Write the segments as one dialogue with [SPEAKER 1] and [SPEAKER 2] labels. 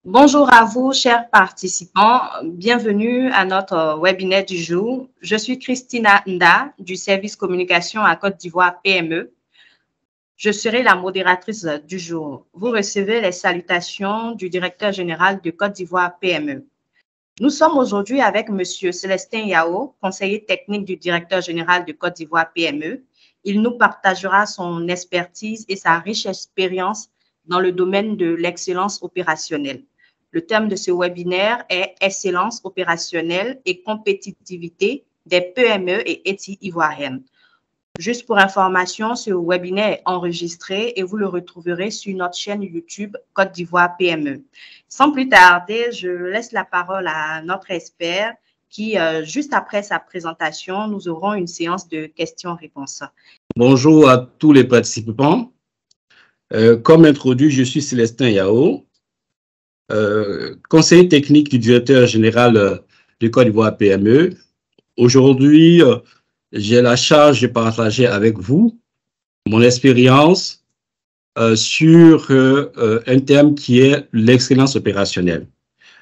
[SPEAKER 1] Bonjour à vous, chers participants. Bienvenue à notre webinaire du jour. Je suis Christina Nda du service communication à Côte d'Ivoire PME. Je serai la modératrice du jour. Vous recevez les salutations du directeur général de Côte d'Ivoire PME. Nous sommes aujourd'hui avec Monsieur Célestin Yao, conseiller technique du directeur général de Côte d'Ivoire PME. Il nous partagera son expertise et sa riche expérience dans le domaine de l'excellence opérationnelle. Le thème de ce webinaire est Excellence opérationnelle et compétitivité des PME et ETI ivoiriennes. Juste pour information, ce webinaire est enregistré et vous le retrouverez sur notre chaîne YouTube Côte d'Ivoire PME. Sans plus tarder, je laisse la parole à notre expert qui, juste après sa présentation, nous aurons une séance de questions-réponses.
[SPEAKER 2] Bonjour à tous les participants. Comme introduit, je suis Célestin Yao, conseiller technique du directeur général de Côte d'Ivoire PME. Aujourd'hui, j'ai la charge de partager avec vous mon expérience sur un thème qui est l'excellence opérationnelle.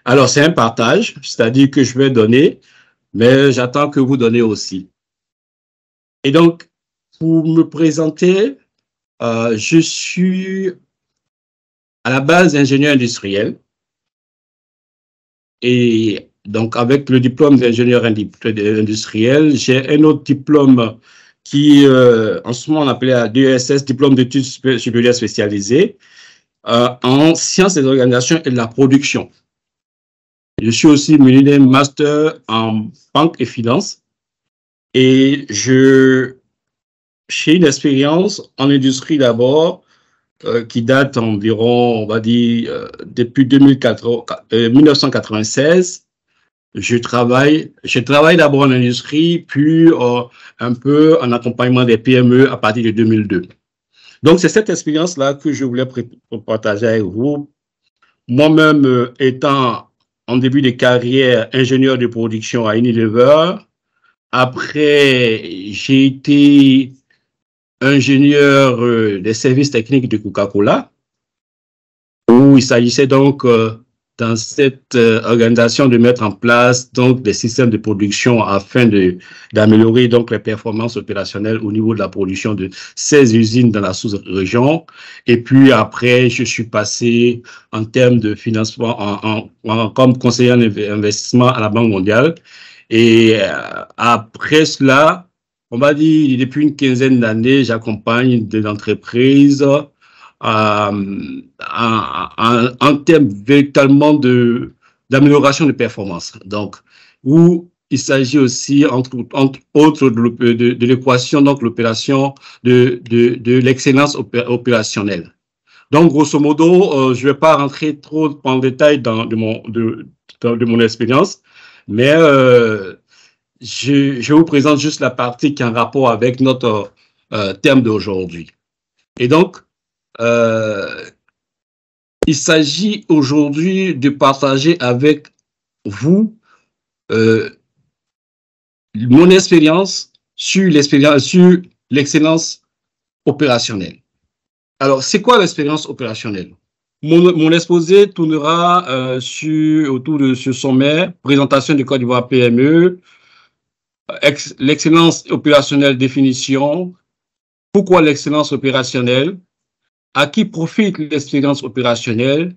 [SPEAKER 2] Alors, c'est un partage, c'est-à-dire que je vais donner, mais j'attends que vous donnez aussi. Et donc, pour me présenter, je suis à la base ingénieur industriel. Et donc, avec le diplôme d'ingénieur industriel, j'ai un autre diplôme qui, en ce moment, on appelait DESS, diplôme d'études supérieures spécialisées, en sciences des organisations et de la production. Je suis aussi muni d'un master en banque et finance. Et j'ai une expérience en industrie d'abord, qui date environ, on va dire, depuis 1996. Je travaille d'abord en industrie, puis un peu en accompagnement des PME à partir de 2002. Donc, c'est cette expérience-là que je voulais partager avec vous. Moi-même, étant en début de carrière ingénieur de production à Unilever, après, j'ai été ingénieur des services techniques de Coca-Cola, où il s'agissait donc dans cette organisation de mettre en place donc des systèmes de production afin d'améliorer donc les performances opérationnelles au niveau de la production de 16 usines dans la sous-région. Et puis après, je suis passé en termes de financement comme conseiller en investissement à la Banque mondiale. Et après cela, on va dire, depuis une quinzaine d'années, j'accompagne des entreprises en termes véritablement d'amélioration de performance. Donc, où il s'agit aussi, entre autres, de l'équation, donc l'opération de l'excellence opérationnelle. Donc, grosso modo, je ne vais pas rentrer trop en détail de mon expérience, mais je vous présente juste la partie qui est en rapport avec notre thème d'aujourd'hui. Et donc, il s'agit aujourd'hui de partager avec vous mon expérience sur l'excellence opérationnelle. Alors, c'est quoi l'expérience opérationnelle? Mon exposé tournera autour de ce sommet, présentation du Côte d'Ivoire PME, l'excellence opérationnelle, définition, pourquoi l'excellence opérationnelle, à qui profite l'excellence opérationnelle,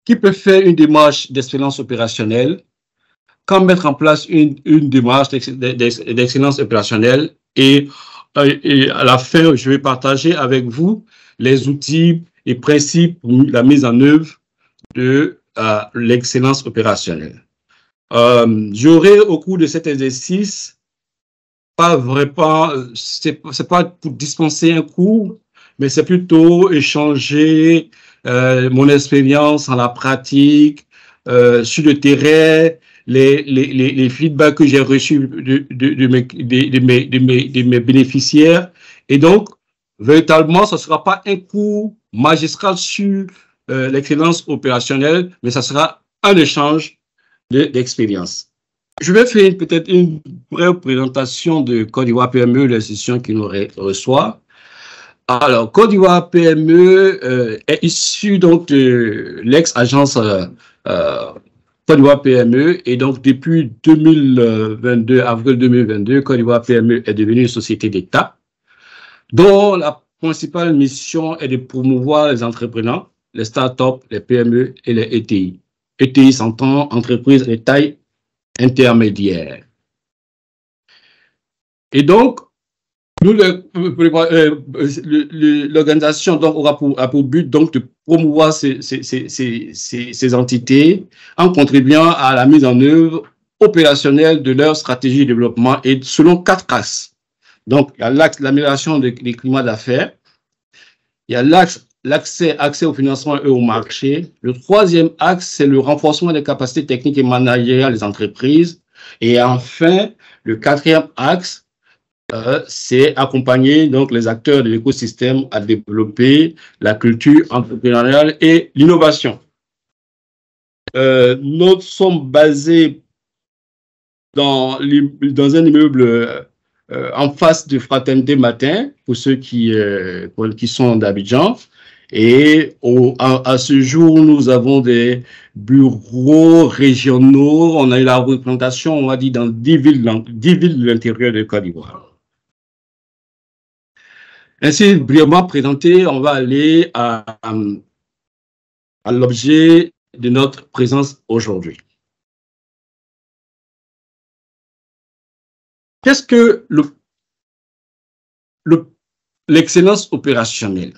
[SPEAKER 2] qui peut faire une démarche d'excellence opérationnelle, quand mettre en place une démarche d'excellence opérationnelle et à la fin, je vais partager avec vous les outils et principes pour la mise en œuvre de l'excellence opérationnelle. J'aurai au cours de cet exercice, c'est pas pour dispenser un cours, mais c'est plutôt échanger mon expérience en la pratique, sur le terrain, les feedbacks que j'ai reçus de mes bénéficiaires. Et donc, véritablement, ce ne sera pas un cours magistral sur l'excellence opérationnelle, mais ça sera un échange d'expérience. Je vais faire peut-être une brève présentation de Côte d'Ivoire PME, l'institution qui nous reçoit. Alors, Côte d'Ivoire PME est issue donc de l'ex-agence Côte d'Ivoire PME, et donc depuis 2022, avril 2022, Côte d'Ivoire PME est devenue une société d'État dont la principale mission est de promouvoir les entrepreneurs, les startups, les PME et les ETI. ETI s'entend entreprise de taille intermédiaire. Et donc, l'organisation aura pour but donc de promouvoir ces entités en contribuant à la mise en œuvre opérationnelle de leur stratégie de développement et selon 4 axes. Donc, il y a l'amélioration des climats d'affaires, il y a l'accès au financement et au marché. Le 3e axe, c'est le renforcement des capacités techniques et managériales des entreprises. Et enfin, le 4e axe, c'est accompagner donc les acteurs de l'écosystème à développer la culture entrepreneuriale et l'innovation. Nous sommes basés dans un immeuble en face de Fraternité Matin, pour ceux qui sont d'Abidjan. Et à ce jour, nous avons des bureaux régionaux. On a eu la représentation, on va dire, dans 10 villes de l'intérieur de Côte d'Ivoire. Ainsi, brièvement présenté, on va aller à l'objet de notre présence aujourd'hui. Qu'est-ce que l'excellence opérationnelle?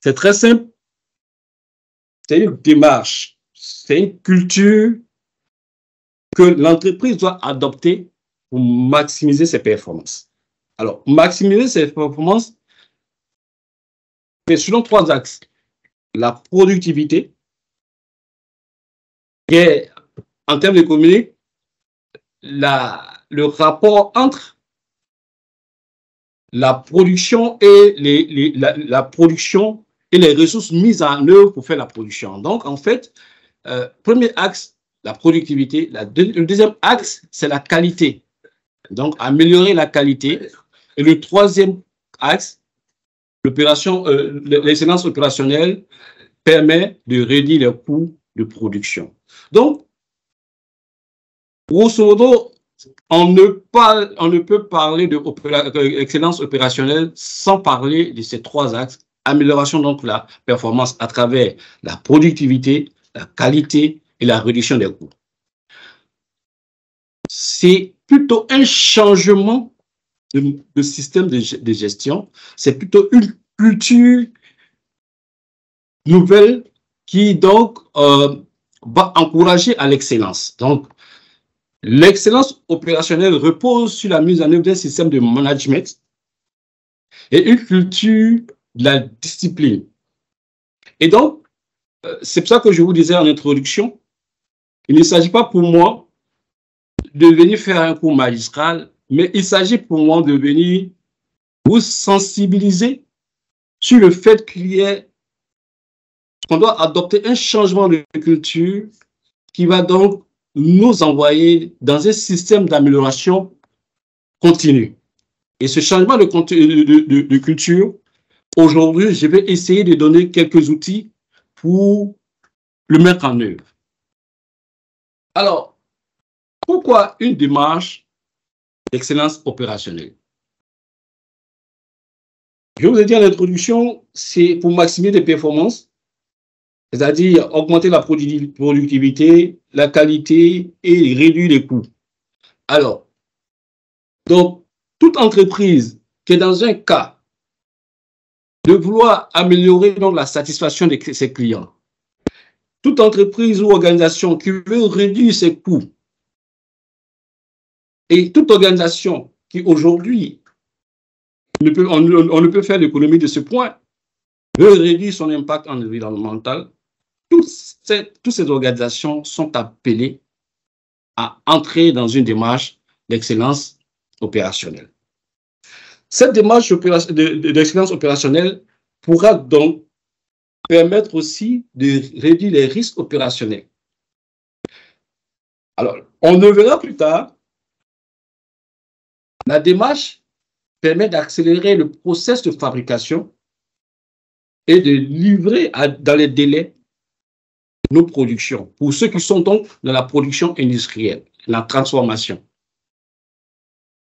[SPEAKER 2] C'est très simple. C'est une démarche, c'est une culture que l'entreprise doit adopter pour maximiser ses performances. Alors, maximiser ses performances, c'est selon 3 axes. La productivité, qui est, en termes économiques, le rapport entre la production et la production et les ressources mises en œuvre pour faire la production. Donc, en fait, premier axe, la productivité. Le 2e axe, c'est la qualité. Donc, améliorer la qualité. Et le 3e axe, l'excellence opérationnelle permet de réduire les coûts de production. Donc, grosso modo, on ne peut parler d'excellence opérationnelle sans parler de ces 3 axes. Amélioration donc la performance à travers la productivité, la qualité et la réduction des coûts. C'est plutôt un changement de système de gestion. C'est plutôt une culture nouvelle qui donc va encourager à l'excellence. Donc, l'excellence opérationnelle repose sur la mise en œuvre d'un système de management et une culture de la discipline. Et donc, c'est pour ça que je vous disais en introduction, il ne s'agit pas pour moi de venir faire un cours magistral, mais il s'agit pour moi de venir vous sensibiliser sur le fait qu'on doit adopter un changement de culture qui va donc nous envoyer dans un système d'amélioration continue. Et ce changement de culture, aujourd'hui, je vais essayer de donner quelques outils pour le mettre en œuvre. Alors, pourquoi une démarche d'excellence opérationnelle? Je vous ai dit en introduction, c'est pour maximiser les performances, c'est-à-dire augmenter la productivité, la qualité et réduire les coûts. Alors, donc, toute entreprise qui est dans un cas de vouloir améliorer donc, la satisfaction de ses clients, toute entreprise ou organisation qui veut réduire ses coûts, et toute organisation qui aujourd'hui, on ne peut faire l'économie de ce point, veut réduire son impact environnemental, toutes ces organisations sont appelées à entrer dans une démarche d'excellence opérationnelle. Cette démarche d'excellence opérationnelle pourra donc permettre aussi de réduire les risques opérationnels. Alors, on le verra plus tard, la démarche permet d'accélérer le processus de fabrication et de livrer dans les délais nos productions, pour ceux qui sont donc dans la production industrielle, la transformation.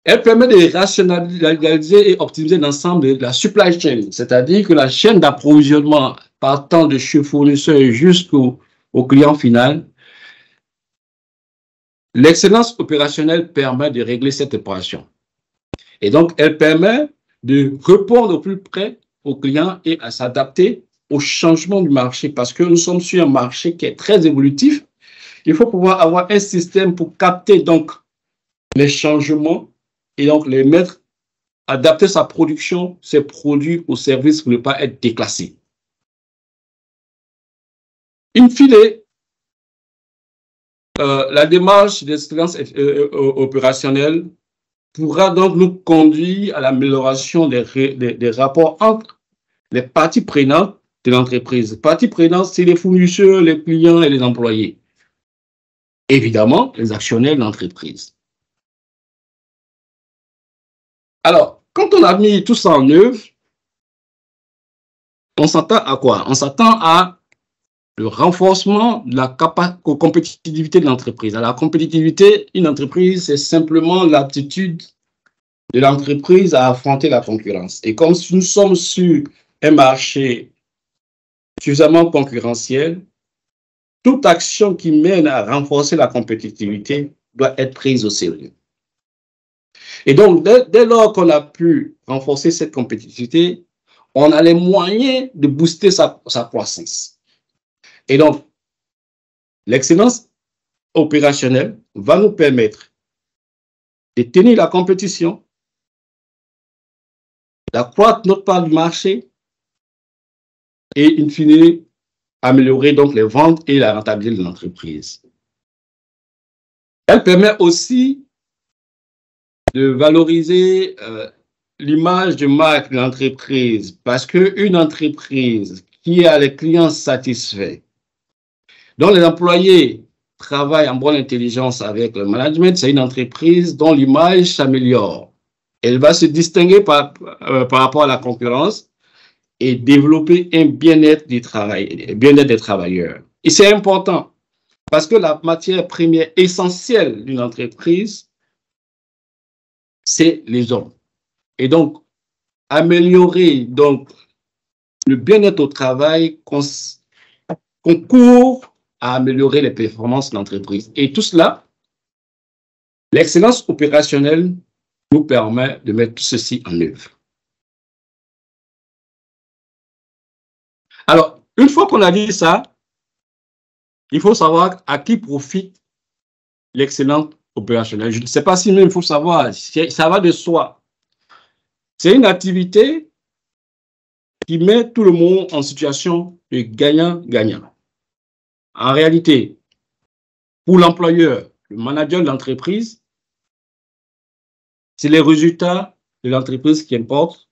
[SPEAKER 2] Elle permet de rationaliser et optimiser l'ensemble de la supply chain, c'est-à-dire que la chaîne d'approvisionnement partant de chez fournisseur jusqu'au client final. L'excellence opérationnelle permet de régler cette équation. Et donc, elle permet de répondre au plus près aux clients et à s'adapter au changement du marché, parce que nous sommes sur un marché qui est très évolutif. Il faut pouvoir avoir un système pour capter donc les changements et donc les mettre, adapter sa production, ses produits aux services pour ne pas être déclassés. In fine, la démarche d'excellence opérationnelle pourra donc nous conduire à l'amélioration des rapports entre les parties prenantes de l'entreprise. Parties prenantes, c'est les fournisseurs, les clients et les employés. Évidemment, les actionnaires de l'entreprise. Alors, quand on a mis tout ça en œuvre, on s'attend à quoi? On s'attend à le renforcement de la compétitivité de l'entreprise. À la compétitivité, une entreprise, c'est simplement l'aptitude de l'entreprise à affronter la concurrence. Et comme nous sommes sur un marché suffisamment concurrentiel, toute action qui mène à renforcer la compétitivité doit être prise au sérieux. Et donc, dès lors qu'on a pu renforcer cette compétitivité, on a les moyens de booster sa croissance. Et donc, l'excellence opérationnelle va nous permettre de tenir la compétition, d'accroître notre part du marché et, in fine, améliorer donc les ventes et la rentabilité de l'entreprise. Elle permet aussi de valoriser l'image de marque de l'entreprise, parce qu'une entreprise qui a les clients satisfaits, dont les employés travaillent en bonne intelligence avec le management, c'est une entreprise dont l'image s'améliore. Elle va se distinguer par rapport à la concurrence et développer un bien-être des travailleurs. Et c'est important parce que la matière première essentielle d'une entreprise, c'est les hommes. Et donc, améliorer donc, le bien-être au travail concourt à améliorer les performances de l'entreprise. Et tout cela, l'excellence opérationnelle nous permet de mettre tout ceci en œuvre. Alors, une fois qu'on a dit ça, il faut savoir à qui profite l'excellence opérationnelle. Je ne sais pas si même il faut savoir, ça va de soi. C'est une activité qui met tout le monde en situation de gagnant-gagnant. En réalité, pour l'employeur, le manager de l'entreprise, c'est les résultats de l'entreprise qui importent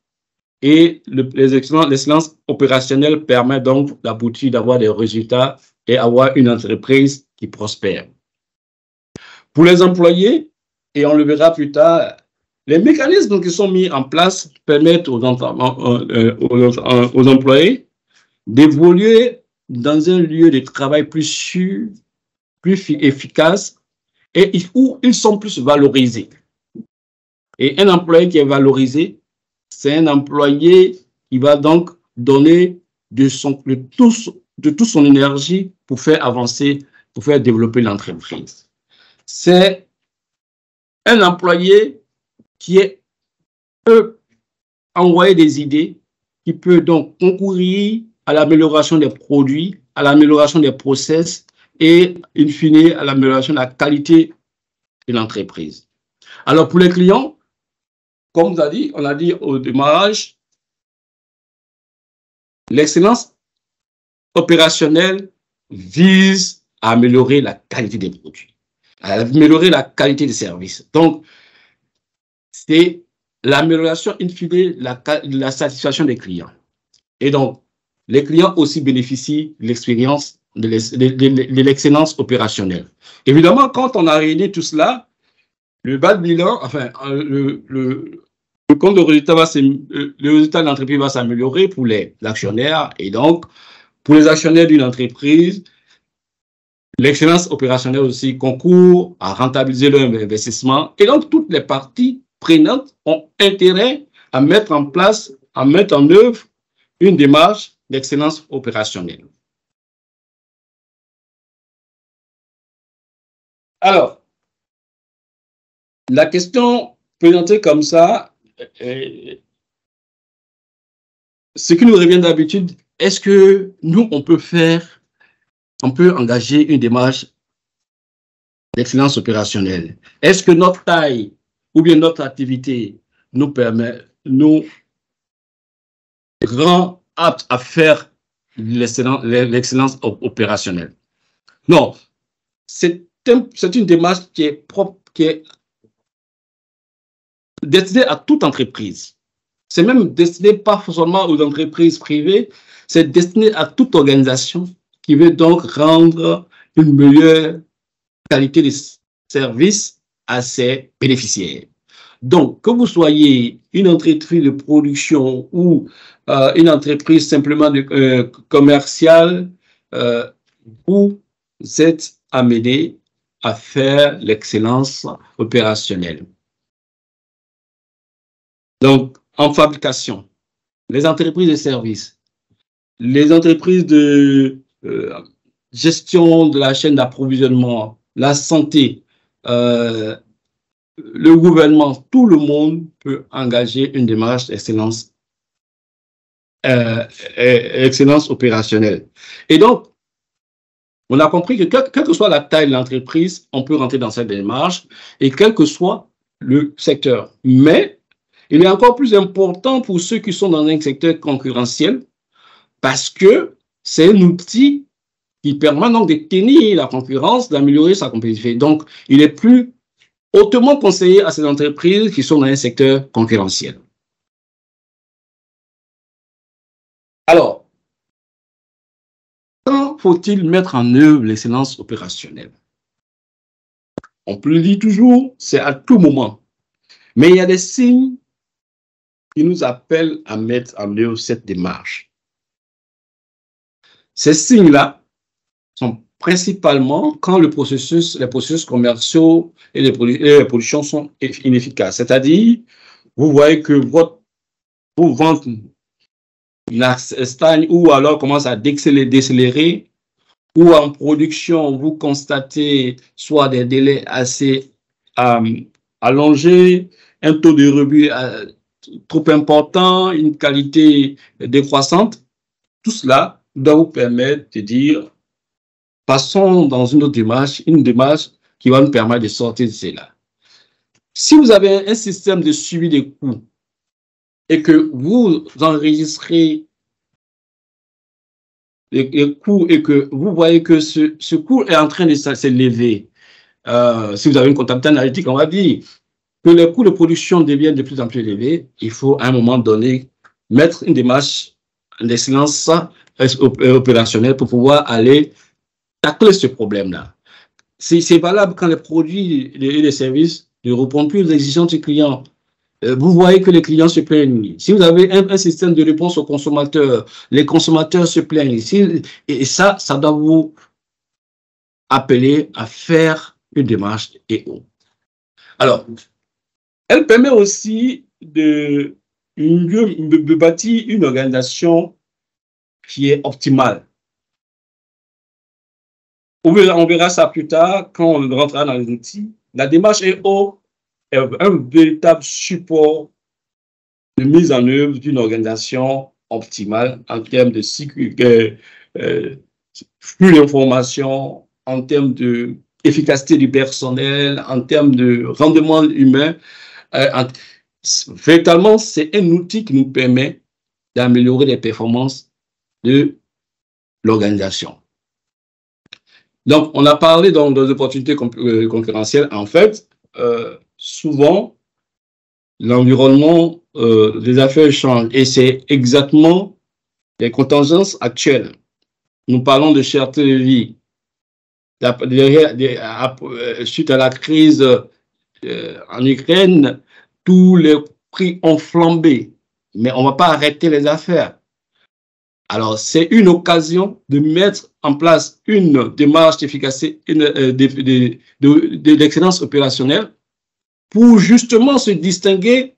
[SPEAKER 2] et l'excellence opérationnelle permet donc d'aboutir, d'avoir des résultats et avoir une entreprise qui prospère. Pour les employés, et on le verra plus tard, les mécanismes qui sont mis en place permettent aux employés d'évoluer dans un lieu de travail plus sûr, plus efficace et où ils sont plus valorisés. Et un employé qui est valorisé, c'est un employé qui va donc donner de toute son énergie pour faire avancer, pour faire développer l'entreprise. C'est un employé qui peut envoyer des idées, qui peut donc concourir à l'amélioration des produits, à l'amélioration des process et, in fine, à l'amélioration de la qualité de l'entreprise. Alors, pour les clients, comme on a dit au démarrage, l'excellence opérationnelle vise à améliorer la qualité des produits, à améliorer la qualité des services. Donc, c'est l'amélioration, in fine, de la satisfaction des clients. Et donc, les clients aussi bénéficient de l'expérience, de l'excellence opérationnelle. Évidemment, quand on a réuni tout cela, le bas de bilan, enfin, le compte de résultat le résultat de l'entreprise va s'améliorer pour les actionnaires et donc pour les actionnaires d'une entreprise, l'excellence opérationnelle aussi concourt à rentabiliser leur investissement et donc toutes les parties prenantes ont intérêt à mettre en place, à mettre en œuvre une démarche d'excellence opérationnelle. Alors, la question présentée comme ça, ce qui nous revient d'habitude, est-ce que nous, on peut engager une démarche d'excellence opérationnelle? Est-ce que notre taille ou bien notre activité nous rend apte à faire l'excellence opérationnelle? Non, c'est une démarche qui est propre, qui est destinée à toute entreprise. C'est même destiné pas seulement aux entreprises privées, c'est destiné à toute organisation qui veut donc rendre une meilleure qualité de service à ses bénéficiaires. Donc, que vous soyez une entreprise de production ou une entreprise simplement commerciale, vous êtes amené à faire l'excellence opérationnelle. Donc, en fabrication, les entreprises de services, les entreprises de gestion de la chaîne d'approvisionnement, la santé, le gouvernement, tout le monde peut engager une démarche d'excellence opérationnelle. Et donc, on a compris que quelle que soit la taille de l'entreprise, on peut rentrer dans cette démarche et quel que soit le secteur. Mais il est encore plus important pour ceux qui sont dans un secteur concurrentiel parce que c'est un outil qui permet donc de tenir la concurrence, d'améliorer sa compétitivité. Donc, il est plus hautement conseillé à ces entreprises qui sont dans un secteur concurrentiel. Alors, quand faut-il mettre en œuvre l'excellence opérationnelle? On peut le dire toujours, c'est à tout moment. Mais il y a des signes qui nous appellent à mettre en œuvre cette démarche. Ces signes-là sont principalement quand les processus commerciaux et les productions sont inefficaces. C'est-à-dire, vous voyez que vos ventes stagnent ou alors commencent à décélérer, ou en production, vous constatez soit des délais assez allongés, un taux de rebut trop important, une qualité décroissante. Tout cela doit vous permettre de dire passons dans une autre démarche, une démarche qui va nous permettre de sortir de cela. Si vous avez un système de suivi des coûts et que vous enregistrez les coûts et que vous voyez que ce coût est en train de s'élever, si vous avez une comptabilité analytique, on va dire que les coûts de production deviennent de plus en plus élevés, il faut à un moment donné mettre une démarche d'excellence opérationnelle pour pouvoir aller tacler ce problème-là. C'est valable quand les produits et les services ne répondent plus aux exigences du client. Vous voyez que les clients se plaignent. Si vous avez un système de réponse aux consommateurs, les consommateurs se plaignent. Et ça doit vous appeler à faire une démarche EO. Alors, elle permet aussi de bâtir une organisation qui est optimale. On verra ça plus tard quand on rentrera dans les outils. La démarche EO est un véritable support de mise en œuvre d'une organisation optimale en termes de flux d'informations, en termes d'efficacité du personnel, en termes de rendement humain. Véritablement, c'est un outil qui nous permet d'améliorer les performances de l'organisation. Donc, on a parlé donc des opportunités concurrentielles. En fait, souvent, l'environnement des affaires change et c'est exactement les contingences actuelles. Nous parlons de cherté de vie. Suite à la crise en Ukraine, tous les prix ont flambé, mais on ne va pas arrêter les affaires. Alors, c'est une occasion de mettre en place une démarche d'efficacité, d'excellence opérationnelle pour justement se distinguer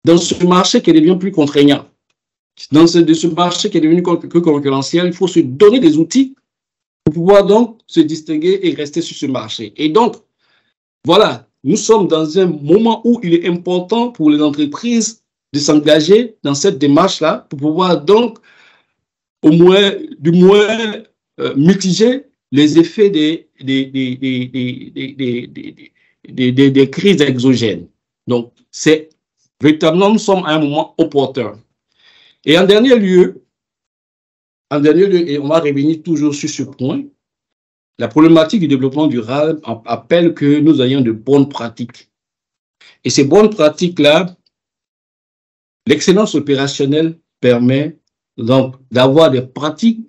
[SPEAKER 2] dans ce marché qui devient plus contraignant. Dans ce marché qui est devenu plus concurrentiel, il faut se donner des outils pour pouvoir donc se distinguer et rester sur ce marché. Et donc, voilà, nous sommes dans un moment où il est important pour les entreprises de s'engager dans cette démarche-là pour pouvoir donc du moins mitiger les effets des crises exogènes. Donc, c'est véritablement, nous sommes à un moment opportun. Et en dernier lieu, et on va revenir toujours sur ce point, la problématique du développement durable appelle que nous ayons de bonnes pratiques. Et ces bonnes pratiques-là, l'excellence opérationnelle permet donc d'avoir des pratiques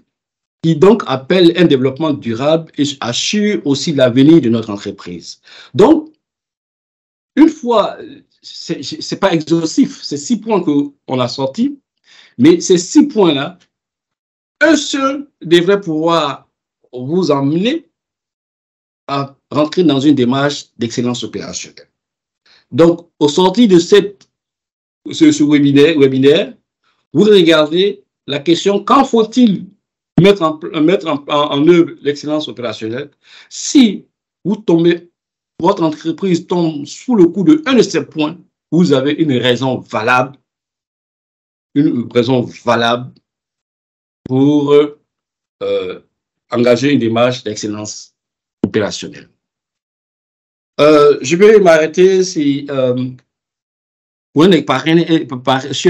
[SPEAKER 2] qui donc appellent un développement durable et assurent aussi l'avenir de notre entreprise. Donc, une fois, c'est pas exhaustif, c'est 6 points qu'on a sortis, mais ces 6 points-là, un seul devrait pouvoir vous emmener à rentrer dans une démarche d'excellence opérationnelle. Donc, au sortir de ce webinaire, vous regardez la question, quand faut-il mettre en œuvre l'excellence opérationnelle? Si votre entreprise tombe sous le coup de un de ces points, vous avez une raison valable pour engager une démarche d'excellence opérationnelle. Je vais m'arrêter sur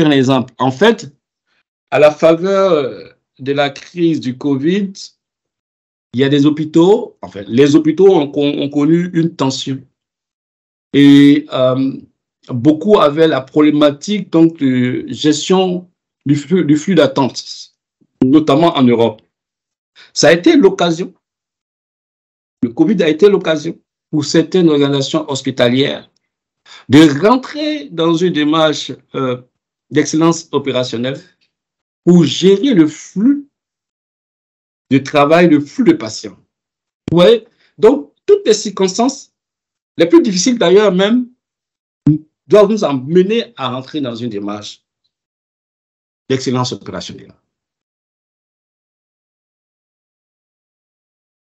[SPEAKER 2] un exemple. En fait, à la faveur de la crise du Covid, il y a des hôpitaux, enfin, les hôpitaux ont connu une tension. Et beaucoup avaient la problématique donc, de gestion du flux d'attente, notamment en Europe. Ça a été l'occasion, le Covid a été l'occasion pour certaines organisations hospitalières de rentrer dans une démarche d'excellence opérationnelle pour gérer le flux de travail, le flux de patients. Vous voyez? Donc, toutes les circonstances, les plus difficiles d'ailleurs même, doivent nous amener à rentrer dans une démarche d'excellence opérationnelle.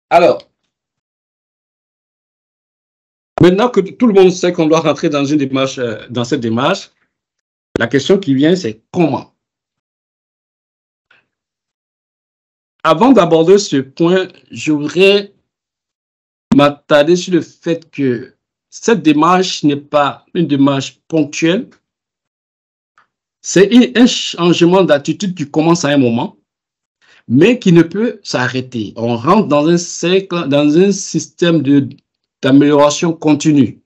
[SPEAKER 2] Alors, maintenant que tout le monde sait qu'on doit rentrer dans une démarche, dans cette démarche, la question qui vient, c'est comment? Avant d'aborder ce point, je voudrais m'attarder sur le fait que cette démarche n'est pas une démarche ponctuelle. C'est un changement d'attitude qui commence à un moment, mais qui ne peut s'arrêter. On rentre dans un cercle, dans un système d'amélioration continue.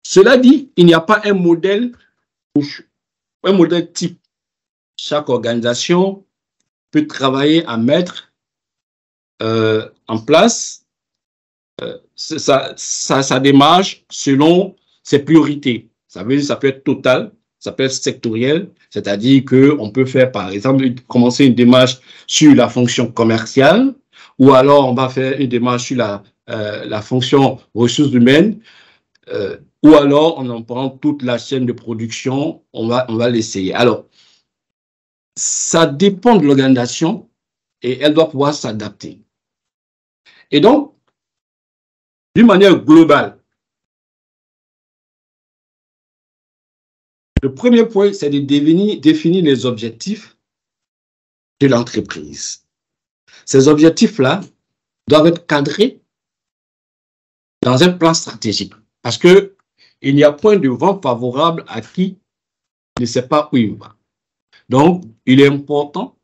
[SPEAKER 2] Cela dit, il n'y a pas un modèle type. Chaque organisation peut travailler à mettre en place sa démarche selon ses priorités. Ça veut dire ça peut être total, ça peut être sectoriel, c'est-à-dire qu'on peut faire, par exemple, commencer une démarche sur la fonction commerciale, ou alors on va faire une démarche sur la fonction ressources humaines, ou alors on en prend toute la chaîne de production, on va l'essayer. Alors, ça dépend de l'organisation et elle doit pouvoir s'adapter. Et donc, d'une manière globale, le premier point, c'est de définir les objectifs de l'entreprise. Ces objectifs-là doivent être cadrés dans un plan stratégique parce qu'il n'y a point de vent favorable à qui ne sait pas où il va. Donc, il est important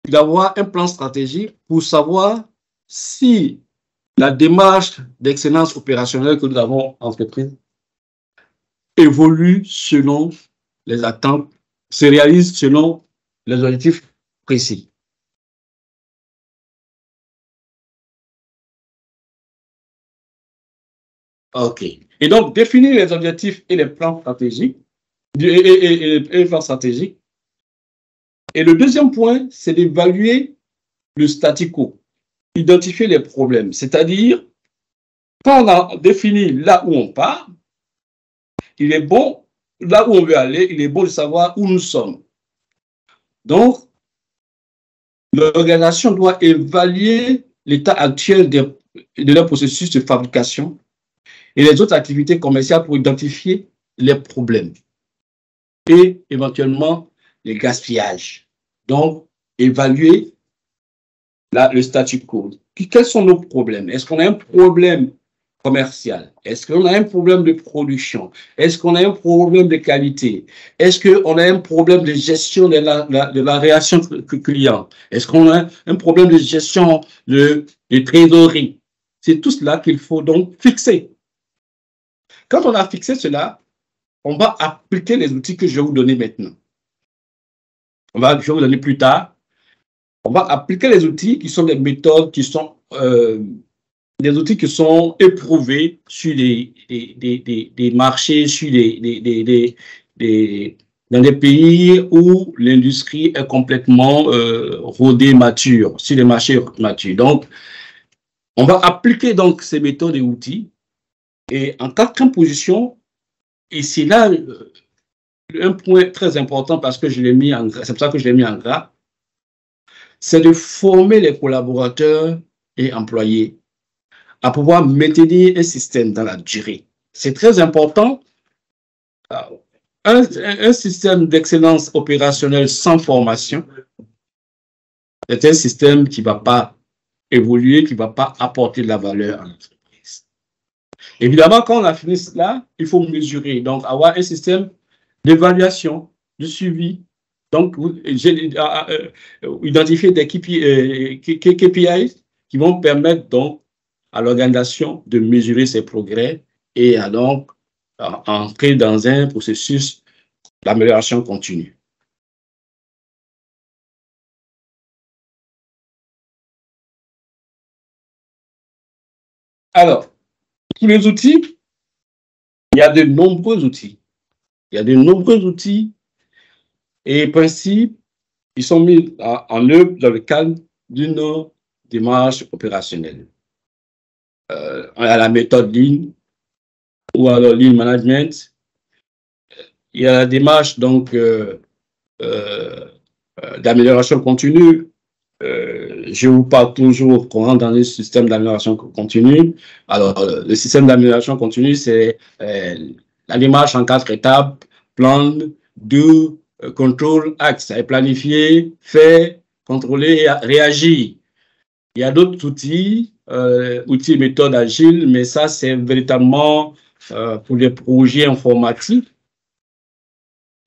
[SPEAKER 2] d'avoir un plan stratégique pour savoir si la démarche d'excellence opérationnelle que nous avons entreprise évolue selon les attentes, se réalise selon les objectifs précis. OK. Et donc, définir les objectifs et les plans stratégiques. Et les plans stratégiques. Et le deuxième point, c'est d'évaluer le statu quo, identifier les problèmes. C'est-à-dire, quand on a défini là où on part, il est bon, là où on veut aller, il est bon de savoir où nous sommes. Donc, l'organisation doit évaluer l'état actuel de leur processus de fabrication et les autres activités commerciales pour identifier les problèmes et éventuellement les gaspillages. Donc, évaluer le statu quo. Quels sont nos problèmes? Est-ce qu'on a un problème commercial? Est-ce qu'on a un problème de production? Est-ce qu'on a un problème de qualité? Est-ce qu'on a un problème de gestion de la réaction client? Est-ce qu'on a un problème de gestion de trésorerie? C'est tout cela qu'il faut donc fixer. Quand on a fixé cela, on va appliquer les outils que je vais vous donner maintenant. Je vais vous donner plus tard. On va appliquer les outils qui sont des méthodes qui sont des outils qui sont éprouvés sur des marchés, sur dans des pays où l'industrie est complètement rodée, mature, sur les marchés matures. Donc, on va appliquer donc ces méthodes et outils. Et en quatrième position, et c'est là un point très important parce que je l'ai mis en gras, c'est pour ça que je l'ai mis en gras, c'est de former les collaborateurs et employés à pouvoir maintenir un système dans la durée. C'est très important. Un système d'excellence opérationnelle sans formation, c'est un système qui ne va pas évoluer, qui ne va pas apporter de la valeur à l'entreprise. Évidemment, quand on a fini cela, il faut mesurer. Donc, avoir un système d'évaluation, de suivi. Donc, identifier des KPI qui vont permettre donc à l'organisation de mesurer ses progrès et à donc entrer dans un processus d'amélioration continue. Alors, pour les outils, il y a de nombreux outils. Il y a de nombreux outils et principes qui sont mis en œuvre dans le cadre d'une démarche opérationnelle. À la méthode Lean ou alors Lean Management. Il y a la démarche donc d'amélioration continue. Je vous parle toujours qu'on rentre dans un système d'amélioration continue. Alors, le système d'amélioration continue, c'est la démarche en 4 étapes: plan, do, control, act. C'est planifier, faire, contrôler et réagir. Il y a d'autres outils, outils et méthodes agiles, mais ça, c'est véritablement pour les projets informatiques.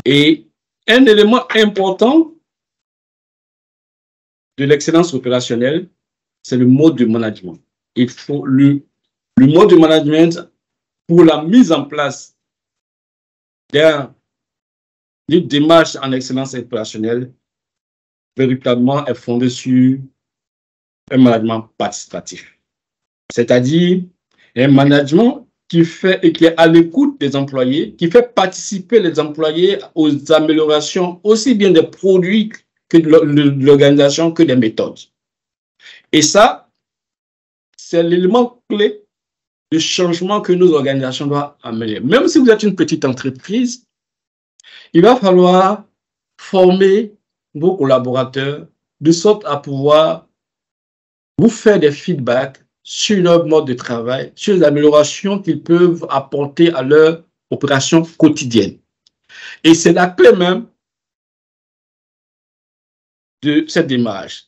[SPEAKER 2] Et un élément important de l'excellence opérationnelle, c'est le mode de management. Il faut le mode de management pour la mise en place d'une démarche en excellence opérationnelle, véritablement est fondé sur un management participatif. C'est-à-dire un management qui fait et qui est à l'écoute des employés, qui fait participer les employés aux améliorations aussi bien des produits que de l'organisation que des méthodes. Et ça, c'est l'élément clé de changement que nos organisations doivent amener. Même si vous êtes une petite entreprise, il va falloir former vos collaborateurs de sorte à pouvoir vous faire des feedbacks sur leur mode de travail, sur les améliorations qu'ils peuvent apporter à leur opération quotidienne. Et c'est la clé même de cette démarche.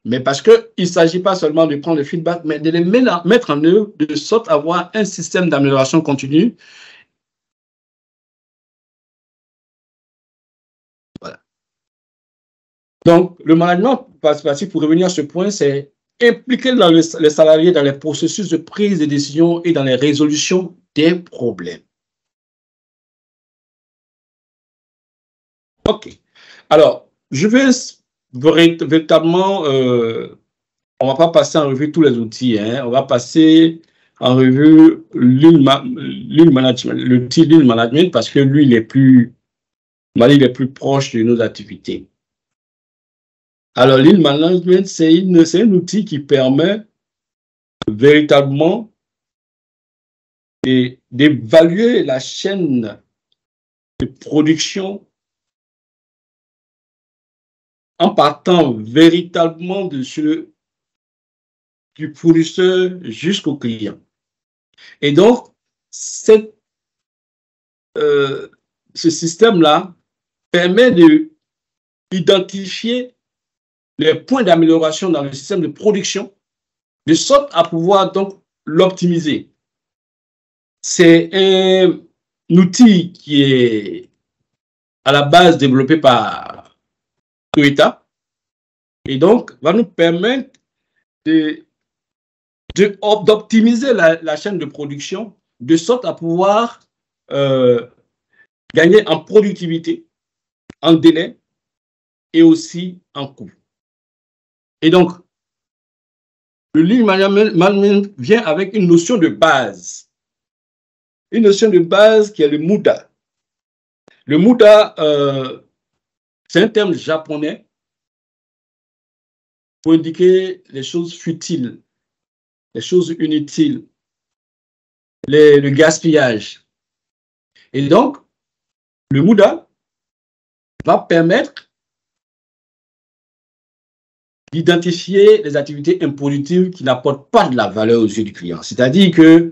[SPEAKER 2] Mais parce qu'il ne s'agit pas seulement de prendre le feedback, mais de les mettre en œuvre de sorte à avoir un système d'amélioration continue. Voilà. Donc, le management participatif, pour revenir à ce point, c'est impliquer les salariés dans les processus de prise de décision et dans les résolutions des problèmes. OK. Alors, je vais véritablement, on ne va pas passer en revue tous les outils, hein. On va passer en revue lean management, l'outil lean management, parce que lui, il est plus proche de nos activités. Alors, lean management, c'est un outil qui permet véritablement d'évaluer la chaîne de production en partant véritablement du fournisseur jusqu'au client. Et donc, ce système-là permet d'identifier les points d'amélioration dans le système de production, de sorte à pouvoir donc l'optimiser. C'est un outil qui est à la base développé par Toyota et donc va nous permettre d'optimiser la chaîne de production de sorte à pouvoir gagner en productivité, en délai et aussi en coût. Et donc, le lean management vient avec une notion de base. Une notion de base qui est le Muda. Le Muda, c'est un terme japonais pour indiquer les choses futiles, les choses inutiles, le gaspillage. Et donc, le Muda va permettre d'identifier les activités improductives qui n'apportent pas de la valeur aux yeux du client. C'est-à-dire que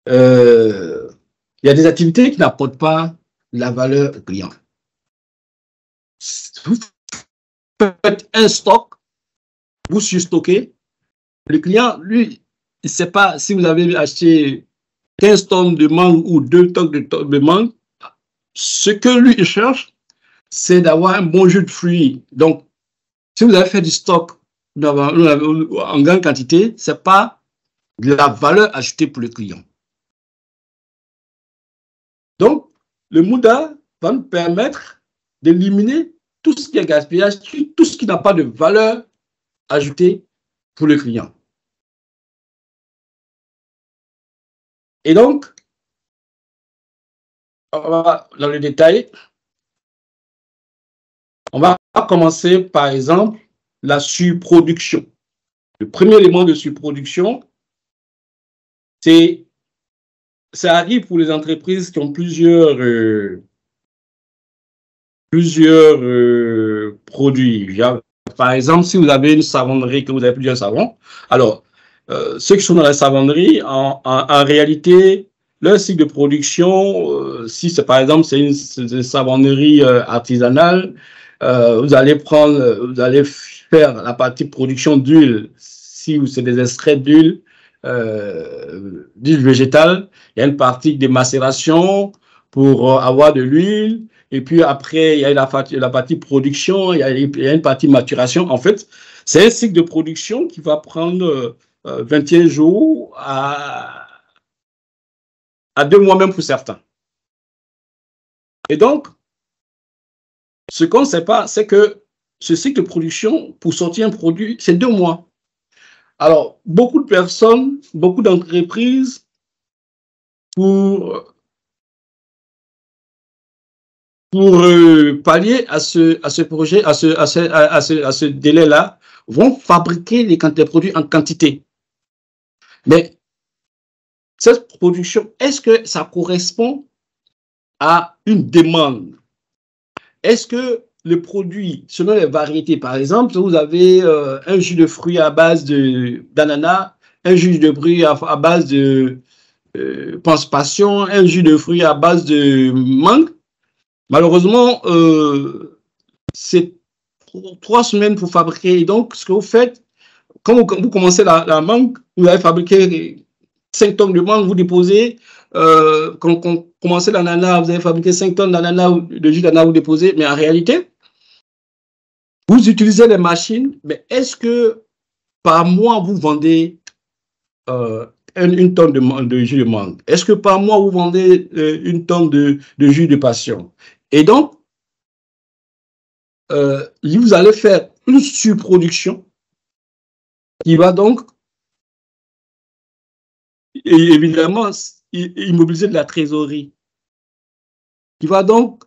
[SPEAKER 2] il y a des activités qui n'apportent pas de la valeur au client. Vous faites un stock, vous surstockez, le client, lui, il ne sait pas si vous avez acheté 15 tonnes de mangue ou 2 tonnes de mangue. Ce que lui, il cherche, c'est d'avoir un bon jus de fruits. Donc, si vous avez fait du stock en grande quantité, ce n'est pas de la valeur ajoutée pour le client. Donc, le Muda va nous permettre d'éliminer tout ce qui est gaspillage, tout ce qui n'a pas de valeur ajoutée pour le client. Et donc, on va dans le détail. On va commencer par exemple la surproduction. Le premier élément de surproduction, ça arrive pour les entreprises qui ont plusieurs produits. Par exemple, si vous avez une savonnerie, que vous avez plusieurs savons, alors ceux qui sont dans la savonnerie, en réalité, leur cycle de production, si c'est par exemple c'est une savonnerie artisanale, vous allez faire la partie production d'huile. Si c'est des extraits d'huile végétale, il y a une partie de macération pour avoir de l'huile. Et puis après, il y a la partie production, il y a une partie maturation. En fait, c'est un cycle de production qui va prendre 21 jours à 2 mois même pour certains. Et donc, ce qu'on ne sait pas, c'est que ce cycle de production, pour sortir un produit, c'est 2 mois. Alors, beaucoup de personnes, beaucoup d'entreprises, pour pallier à ce projet, à ce délai-là, vont fabriquer les produits en quantité. Mais cette production, est-ce que ça correspond à une demande? Est-ce que le produit, selon les variétés, par exemple, vous avez un jus de fruits à base d'ananas, un jus de fruits à base de passion, un jus de fruits à base de mangue, malheureusement, c'est 3 semaines pour fabriquer. Et donc, ce que vous faites, quand vous commencez la mangue, vous avez fabriqué 5 tonnes de mangue, vous déposez. Quand vous commencez l'ananas, vous avez fabriqué 5 tonnes d'ananas, de jus d'ananas, vous déposez. Mais en réalité, vous utilisez les machines, mais est-ce que par mois, vous vendez une tonne de jus de mangue? Est-ce que par mois, vous vendez une tonne de jus de passion? Et donc, vous allez faire une surproduction qui va donc et évidemment immobiliser de la trésorerie, qui va donc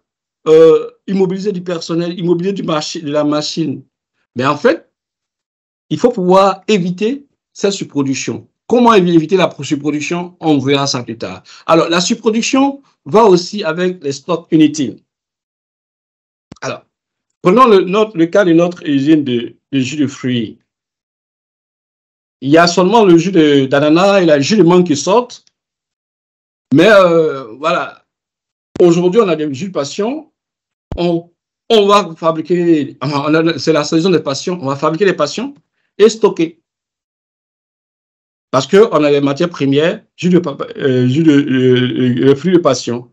[SPEAKER 2] immobiliser du personnel, immobiliser de la machine. Mais en fait, il faut pouvoir éviter cette surproduction. Comment éviter la surproduction? On verra ça plus tard. Alors, la surproduction va aussi avec les stocks inutiles. Alors, prenons le cas de notre usine de jus de fruits. Il y a seulement le jus d'ananas et le jus de mangue qui sortent. Mais voilà, aujourd'hui, on a des jus de passion. On va fabriquer, c'est la saison des passions, on va fabriquer des passions et stocker. Parce qu'on a les matières premières, fruits de passion.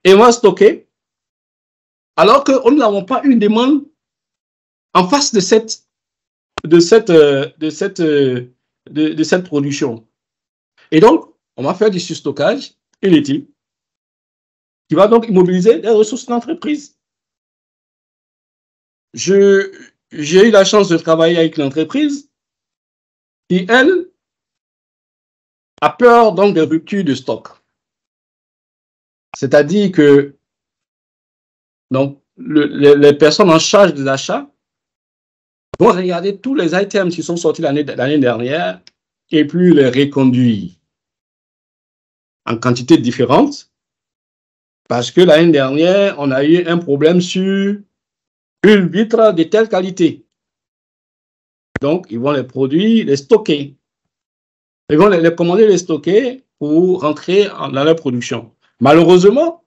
[SPEAKER 2] Et on va stocker, alors que nous n'avons pas une demande en face de cette production. Et donc, on va faire du surstockage inutile qui va donc immobiliser les ressources d'entreprise. J'ai eu la chance de travailler avec une entreprise qui, elle, a peur donc des ruptures de stock. C'est-à-dire que donc, les personnes en charge des achats vont regarder tous les items qui sont sortis l'année dernière et puis les reconduire en quantité différente parce que l'année dernière, on a eu un problème sur une vitre de telle qualité. Donc, ils vont les produire, les stocker. Ils vont les commander, les stocker pour rentrer dans leur production. Malheureusement,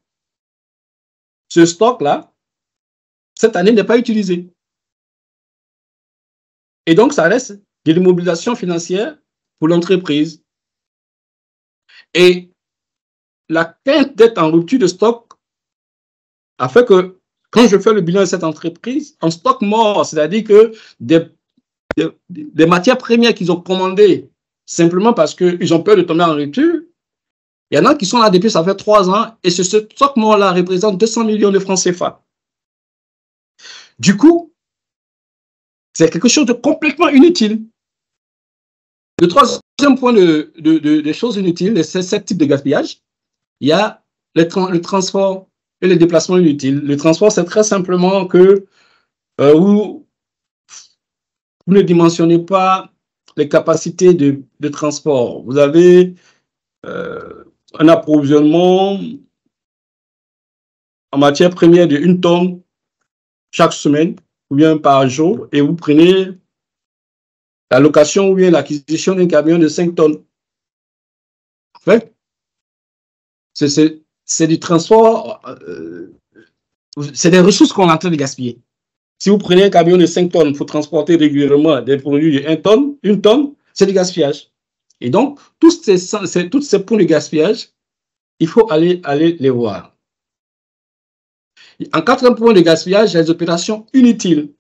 [SPEAKER 2] ce stock-là, cette année, n'est pas utilisé. Et donc, ça reste de l'immobilisation financière pour l'entreprise. Et la crainte d'être en rupture de stock a fait que quand je fais le bilan de cette entreprise, en stock mort, c'est-à-dire que des matières premières qu'ils ont commandées simplement parce qu'ils ont peur de tomber en rupture, il y en a qui sont là depuis, ça fait 3 ans, et ce stock mort-là représente 200 millions de francs CFA. Du coup, c'est quelque chose de complètement inutile. Le troisième point des choses inutiles, c'est ce type de gaspillage. Il y a le transport et les déplacements inutiles. Le transport, c'est très simplement que vous ne dimensionnez pas les capacités de transport. Vous avez un approvisionnement en matière première de 1 tonne chaque semaine ou bien par jour et vous prenez la location ou bien l'acquisition d'un camion de 5 tonnes. En fait, c'est du transport, c'est des ressources qu'on est en train de gaspiller. Si vous prenez un camion de 5 tonnes pour transporter régulièrement des produits de 1 tonne, c'est du gaspillage. Et donc, tous ces points de gaspillage, il faut aller les voir. En 4e point de gaspillage, les opérations inutiles.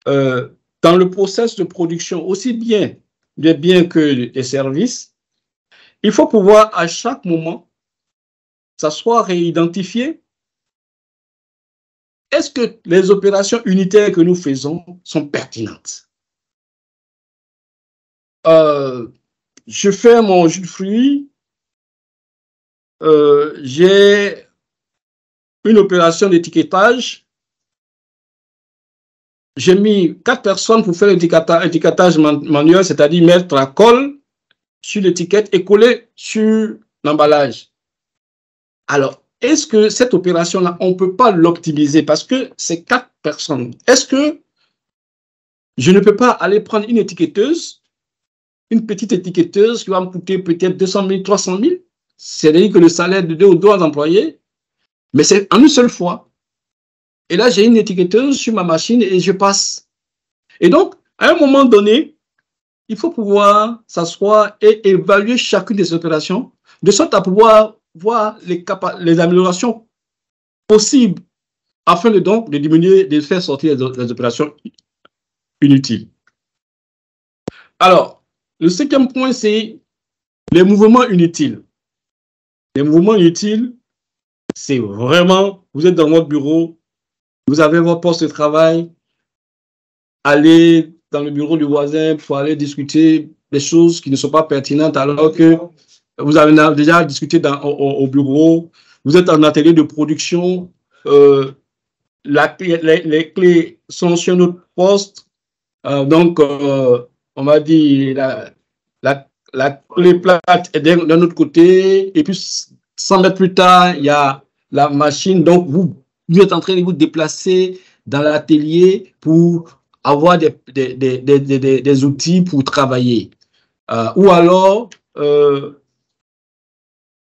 [SPEAKER 2] Dans le processus de production, aussi bien des biens que des services, il faut pouvoir à chaque moment s'asseoir et identifier est-ce que les opérations unitaires que nous faisons sont pertinentes. Je fais mon jus de fruits, j'ai une opération d'étiquetage. J'ai mis 4 personnes pour faire l'étiquetage manuel, c'est-à-dire mettre la colle sur l'étiquette et coller sur l'emballage. Alors, est-ce que cette opération-là, on ne peut pas l'optimiser parce que c'est 4 personnes? Est-ce que je ne peux pas aller prendre une étiquetteuse, une petite étiquetteuse qui va me coûter peut-être 200 000, 300 000? C'est-à-dire que le salaire de 2 ou 3 employés, mais c'est en une seule fois. Et là, j'ai une étiquetteuse sur ma machine et je passe. Et donc, à un moment donné, il faut pouvoir s'asseoir et évaluer chacune des opérations, de sorte à pouvoir voir les améliorations possibles afin de diminuer, de faire sortir les opérations inutiles. Alors, le 5e point, c'est les mouvements inutiles. Les mouvements inutiles, c'est vraiment, vous êtes dans votre bureau, vous avez votre poste de travail, allez dans le bureau du voisin pour aller discuter des choses qui ne sont pas pertinentes alors que vous avez déjà discuté au bureau, vous êtes en atelier de production, les clés sont sur notre poste, donc on m'a dit la clé plate est d'un autre côté, et puis 100 mètres plus tard, il y a la machine, donc vous êtes en train de vous déplacer dans l'atelier pour avoir des outils pour travailler. Ou alors,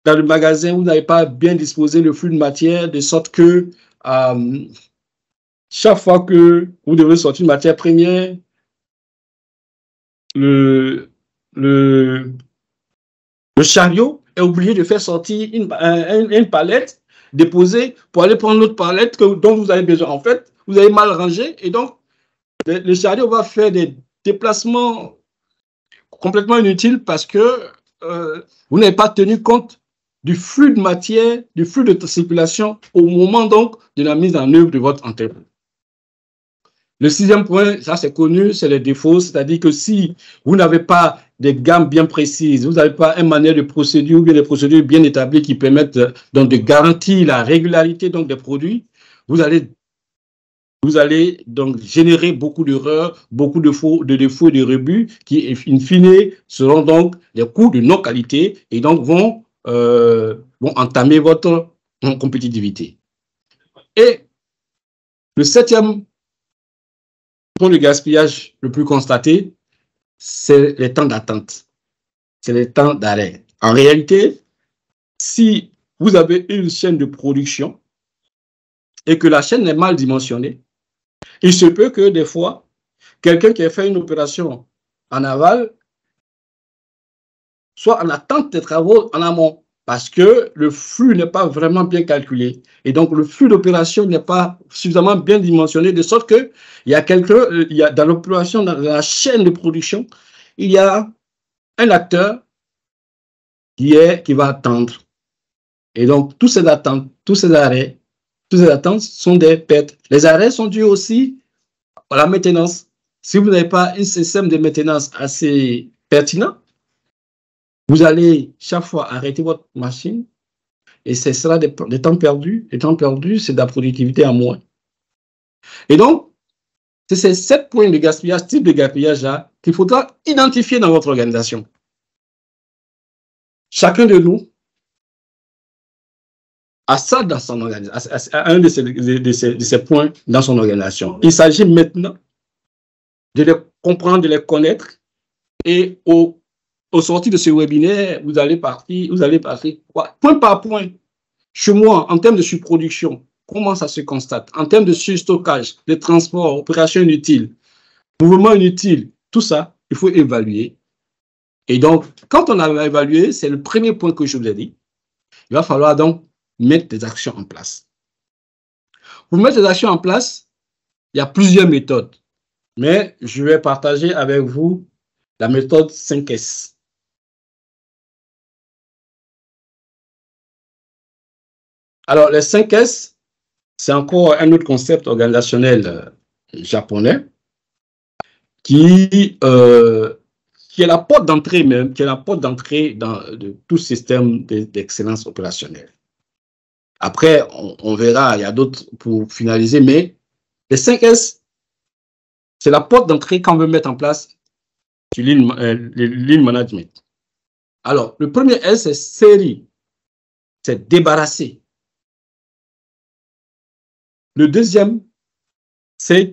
[SPEAKER 2] dans le magasin, vous n'avez pas bien disposé le flux de matière, de sorte que chaque fois que vous devez sortir une matière première, le chariot est obligé de faire sortir une palette déposée pour aller prendre l'autre palette dont vous avez besoin. En fait, vous avez mal rangé et donc le chariot va faire des déplacements complètement inutiles parce que vous n'avez pas tenu compte du flux de matière, du flux de circulation au moment donc de la mise en œuvre de votre entreprise. Le sixième point, ça c'est connu, c'est les défauts, c'est-à-dire que si vous n'avez pas des gammes bien précises, vous n'avez pas une manière de procédure ou bien des procédures bien établies qui permettent donc de garantir la régularité donc des produits, vous allez donc générer beaucoup d'erreurs, beaucoup de défauts et de rebuts qui, in fine, seront donc des coûts de non-qualité et donc vont entamer votre compétitivité. Et le septième point de gaspillage le plus constaté, c'est les temps d'attente, c'est les temps d'arrêt. En réalité, si vous avez une chaîne de production et que la chaîne est mal dimensionnée, il se peut que des fois, quelqu'un qui a fait une opération en aval soit en attente des travaux en amont parce que le flux n'est pas vraiment bien calculé. Et donc, le flux d'opération n'est pas suffisamment bien dimensionné, de sorte qu'il y a dans l'opération, dans la chaîne de production, il y a un acteur qui va attendre. Et donc, tous ces attentes, tous ces arrêts, toutes ces attentes sont des pertes. Les arrêts sont dus aussi à la maintenance. Si vous n'avez pas un système de maintenance assez pertinent, vous allez chaque fois arrêter votre machine et ce sera des temps perdus. Les temps perdus, c'est de la productivité en moins. Et donc, c'est ces 7 points de gaspillage, type de gaspillage-là, qu'il faudra identifier dans votre organisation. Chacun de nous a ça dans son organisation, a un de ces points dans son organisation. Il s'agit maintenant de les comprendre, de les connaître et au sortir de ce webinaire, vous allez partir point par point. Chez moi, en termes de surproduction, comment ça se constate? En termes de surstockage, de transport, opération inutile, mouvement inutile, tout ça, il faut évaluer. Et donc, quand on a évalué, c'est le premier point que je vous ai dit. Il va falloir donc mettre des actions en place. Pour mettre des actions en place, il y a plusieurs méthodes. Mais je vais partager avec vous la méthode 5S. Alors, les 5S, c'est encore un autre concept organisationnel japonais qui est la porte d'entrée même, qui est la porte d'entrée de tout système d'excellence opérationnelle. Après, on verra, il y a d'autres pour finaliser, mais les 5S, c'est la porte d'entrée qu'on veut mettre en place sur lean management. Alors, le premier S, c'est série, c'est débarrasser. Le deuxième, c'est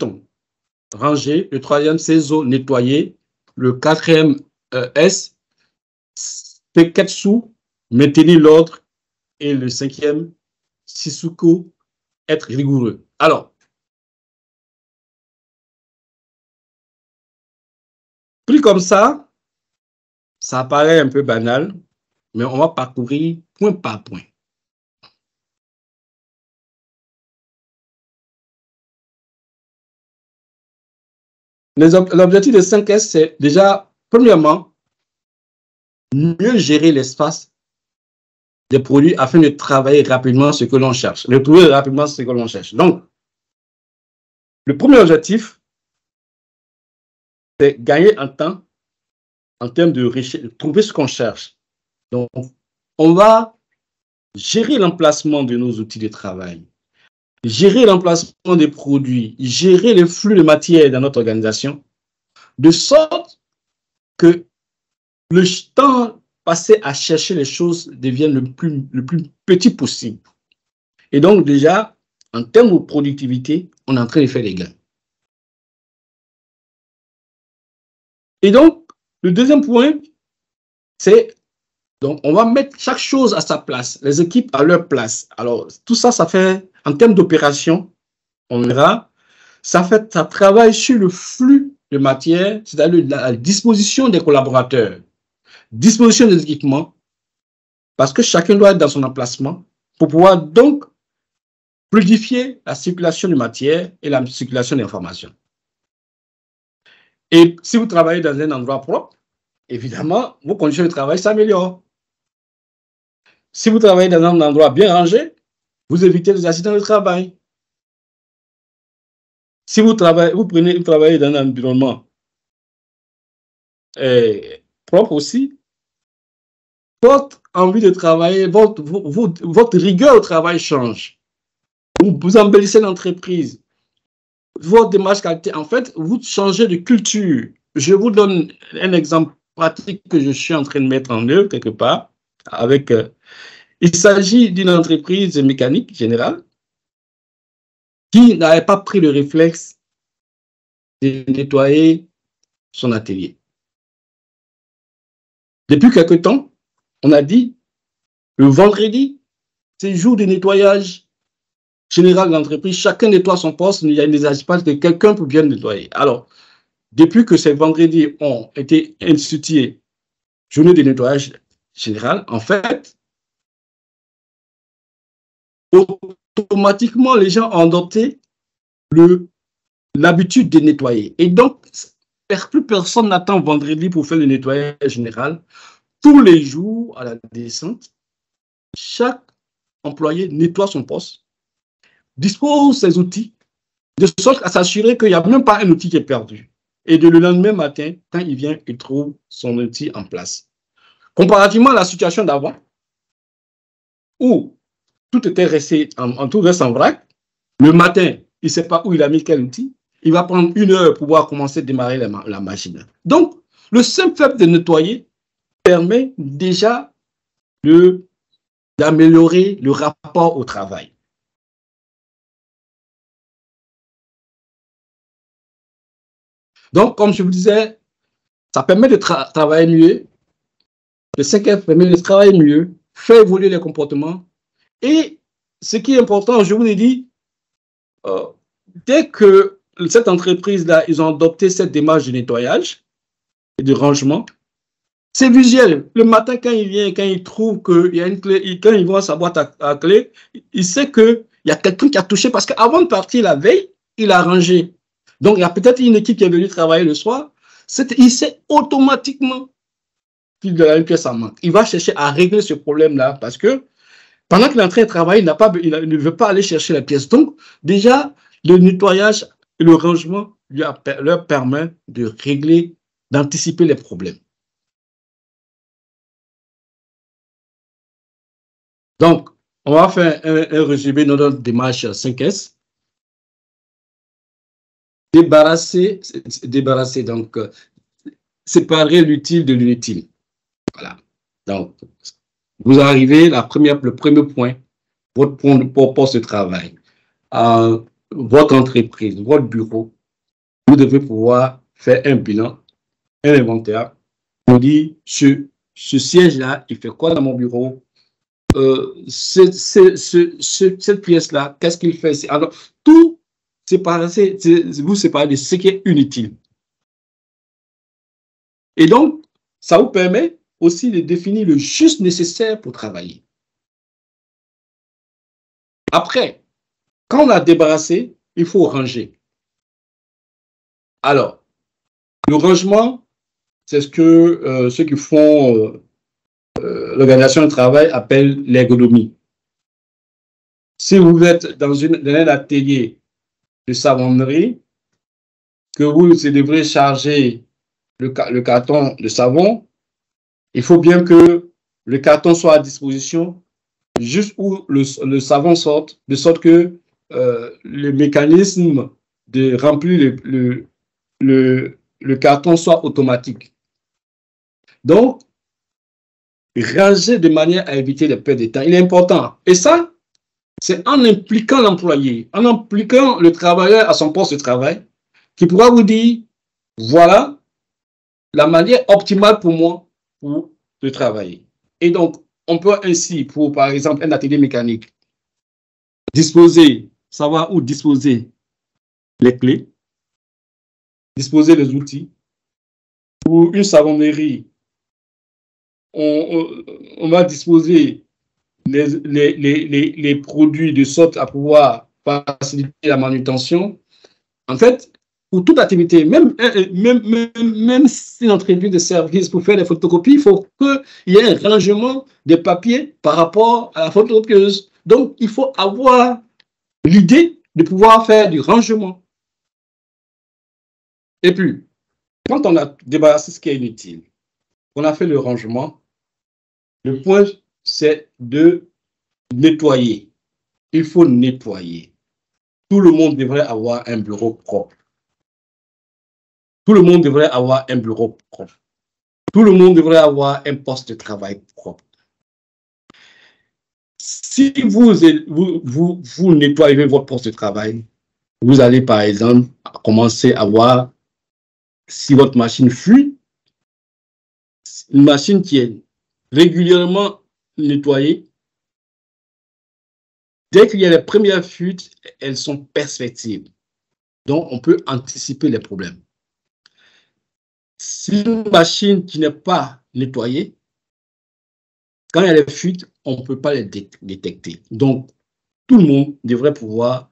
[SPEAKER 2] ranger. Le troisième, c'est nettoyer. Le quatrième S, c'est ketsu, maintenir l'ordre. Et le cinquième, sisuku, être rigoureux. Alors, pris comme ça paraît un peu banal, mais on va parcourir point par point. L'objectif de 5S, c'est déjà, premièrement, mieux gérer l'espace des produits afin de travailler rapidement ce que l'on cherche, de trouver rapidement ce que l'on cherche. Donc, le premier objectif, c'est gagner en temps en termes de recherche, de trouver ce qu'on cherche. Donc, on va gérer l'emplacement de nos outils de travail, gérer l'emplacement des produits, gérer les flux de matière dans notre organisation, de sorte que le temps passé à chercher les choses devienne le plus petit possible. Et donc, déjà, en termes de productivité, on est en train de faire des gains. Et donc, le deuxième point, c'est, donc, on va mettre chaque chose à sa place, les équipes à leur place. Alors, tout ça, ça fait, en termes d'opération, on verra, ça travaille sur le flux de matière, c'est-à-dire la disposition des collaborateurs, disposition des équipements, parce que chacun doit être dans son emplacement pour pouvoir donc fluidifier la circulation de matière et la circulation d'informations. Et si vous travaillez dans un endroit propre, évidemment, vos conditions de travail s'améliorent. Si vous travaillez dans un endroit bien rangé, vous évitez les accidents de travail. Si vous travaillez dans un environnement propre aussi, votre envie de travailler, votre rigueur au travail change. Vous embellissez l'entreprise. Votre démarche qualité, en fait, vous changez de culture. Je vous donne un exemple pratique que je suis en train de mettre en œuvre quelque part. Il s'agit d'une entreprise mécanique générale qui n'avait pas pris le réflexe de nettoyer son atelier. Depuis quelque temps, on a dit, le vendredi, c'est le jour de nettoyage général de l'entreprise. Chacun nettoie son poste, il ne s'agit pas que quelqu'un pour bien nettoyer. Alors, depuis que ces vendredis ont été institués, journée de nettoyage général, en fait, automatiquement, les gens ont adopté l'habitude de nettoyer. Et donc, plus personne n'attend vendredi pour faire le nettoyage général. Tous les jours, à la descente, chaque employé nettoie son poste, dispose ses outils, de sorte à s'assurer qu'il n'y a même pas un outil qui est perdu. Et le lendemain matin, quand il vient, il trouve son outil en place. Comparativement à la situation d'avant, où tout était resté tout reste en vrac, le matin, il ne sait pas où il a mis quel outil, il va prendre 1 heure pour pouvoir commencer à démarrer la machine. Donc, le simple fait de nettoyer permet déjà d'améliorer le rapport au travail. Donc, comme je vous disais, ça permet de travailler mieux. Le 5F permet de travailler mieux, faire évoluer les comportements. Et ce qui est important, je vous l'ai dit, dès que cette entreprise-là, ils ont adopté cette démarche de nettoyage et de rangement, c'est visuel. Le matin, quand il vient, quand il trouve qu'il y a une clé, quand il voit sa boîte à clé, il sait qu'il y a quelqu'un qui a touché parce qu'avant de partir la veille, il a rangé. Donc, il y a peut-être une équipe qui est venue travailler le soir. Il sait automatiquement qu'il y a une pièce en manque. Il va chercher à régler ce problème-là parce que pendant qu'il est en train de travailler, il ne veut pas aller chercher la pièce. Donc, déjà, le nettoyage et le rangement leur permet de régler, d'anticiper les problèmes. Donc, on va faire un résumé de notre démarche 5S. Débarrasser, donc, séparer l'utile de l'inutile. Voilà. Donc, vous arrivez, le premier point, votre poste de travail, votre entreprise, votre bureau, vous devez pouvoir faire un bilan, un inventaire, pour dire, ce siège-là, il fait quoi dans mon bureau? Cette pièce-là, qu'est-ce qu'il fait? Alors, tout vous séparez de ce qui est inutile. Et donc, ça vous permet aussi de définir le juste nécessaire pour travailler. Après, quand on a débarrassé, il faut ranger. Alors, le rangement, c'est ce que ceux qui font l'organisation du travail appelle l'ergonomie. Si vous êtes dans un atelier de savonnerie, que vous devrez charger le carton de savon, il faut bien que le carton soit à disposition juste où le savon sorte, de sorte que le mécanisme de remplir le carton soit automatique. Donc, ranger de manière à éviter les pertes de temps, il est important. Et ça, c'est en impliquant l'employé, en impliquant le travailleur à son poste de travail, qui pourra vous dire, voilà la manière optimale pour moi pour de travailler. Et donc, on peut ainsi, pour par exemple un atelier mécanique, savoir où disposer les clés, disposer les outils. Pour une savonnerie, on va disposer les produits de sorte à pouvoir faciliter la manutention. En fait, pour toute activité, même si l'entreprise de service pour faire des photocopies, il faut qu'il y ait un rangement des papiers par rapport à la photocopieuse. Donc, il faut avoir l'idée de pouvoir faire du rangement. Et puis, quand on a débarrassé ce qui est inutile, on a fait le rangement, le point, c'est de nettoyer. Il faut nettoyer. Tout le monde devrait avoir un bureau propre. Tout le monde devrait avoir un bureau propre. Tout le monde devrait avoir un poste de travail propre. Si vous nettoyez votre poste de travail, vous allez par exemple commencer à voir si votre machine fuit, une machine qui est régulièrement nettoyée, dès qu'il y a les premières fuites, elles sont perceptibles. Donc, on peut anticiper les problèmes. Si une machine qui n'est pas nettoyée, quand il y a les fuites, on ne peut pas les détecter. Donc, tout le monde devrait pouvoir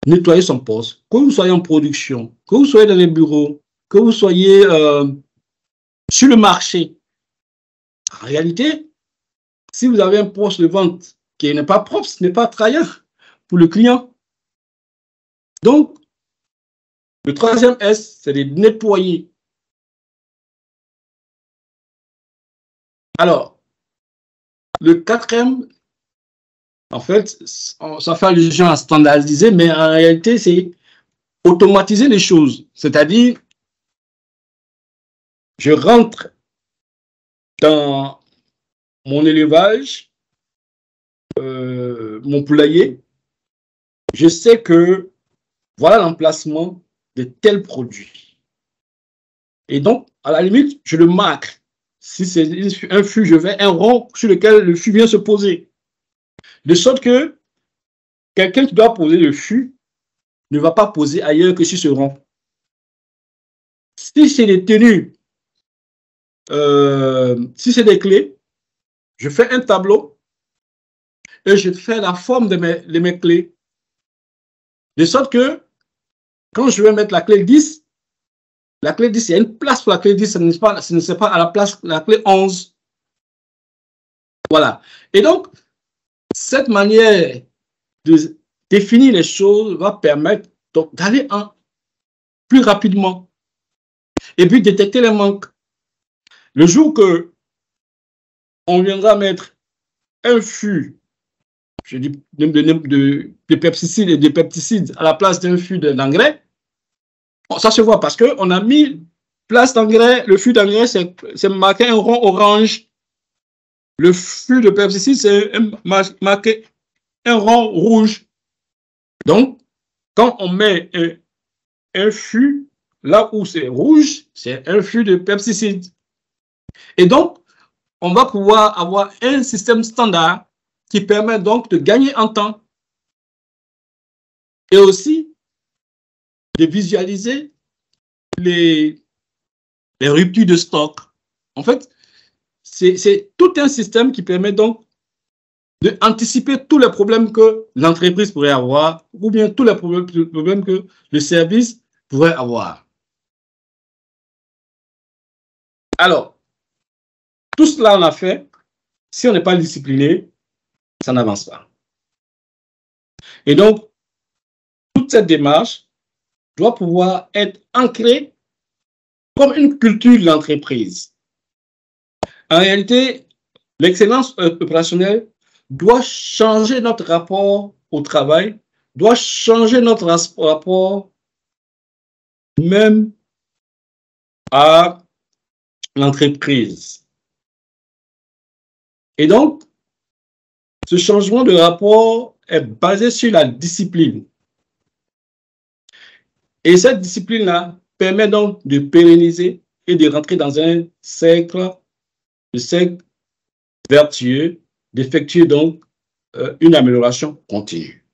[SPEAKER 2] nettoyer son poste, que vous soyez en production, que vous soyez dans les bureaux, que vous soyez sur le marché. En réalité, si vous avez un poste de vente qui n'est pas propre, ce n'est pas attrayant pour le client. Donc, le troisième S, c'est de nettoyer. Alors, le quatrième, en fait, ça fait allusion à standardiser, mais en réalité, c'est automatiser les choses. C'est-à-dire, je rentre dans mon élevage, mon poulailler, je sais que voilà l'emplacement de tel produit. Et donc, à la limite, je le marque. Si c'est un fût, je vais un rond sur lequel le fût vient se poser. De sorte que quelqu'un qui doit poser le fût ne va pas poser ailleurs que sur ce rond. Si c'est des tenues, si c'est des clés, je fais un tableau et je fais la forme de mes clés. De sorte que quand je vais mettre la clé 10, il y a une place pour la clé 10, ce n'est pas à la place de la clé 11. Voilà. Et donc, cette manière de définir les choses va permettre d'aller plus rapidement et puis détecter les manques. Le jour que on viendra mettre un fût, je dis de pesticides et de pesticides à la place d'un fût d'engrais, ça se voit parce qu'on a mis place d'engrais, le fût d'engrais, c'est marqué un rond orange. Le fût de pesticides, c'est marqué un rond rouge. Donc, quand on met un fût là où c'est rouge, c'est un fût de pesticides. Et donc, on va pouvoir avoir un système standard qui permet donc de gagner en temps et aussi de visualiser les ruptures de stock. En fait, c'est tout un système qui permet donc d'anticiper tous les problèmes que l'entreprise pourrait avoir ou bien tous les problèmes que le service pourrait avoir. Alors, tout cela on a fait, si on n'est pas discipliné, ça n'avance pas. Et donc, toute cette démarche doit pouvoir être ancrée comme une culture de l'entreprise. En réalité, l'excellence opérationnelle doit changer notre rapport au travail, doit changer notre rapport même à l'entreprise. Et donc, ce changement de rapport est basé sur la discipline. Et cette discipline-là permet donc de pérenniser et de rentrer dans un cercle vertueux, d'effectuer donc une amélioration continue.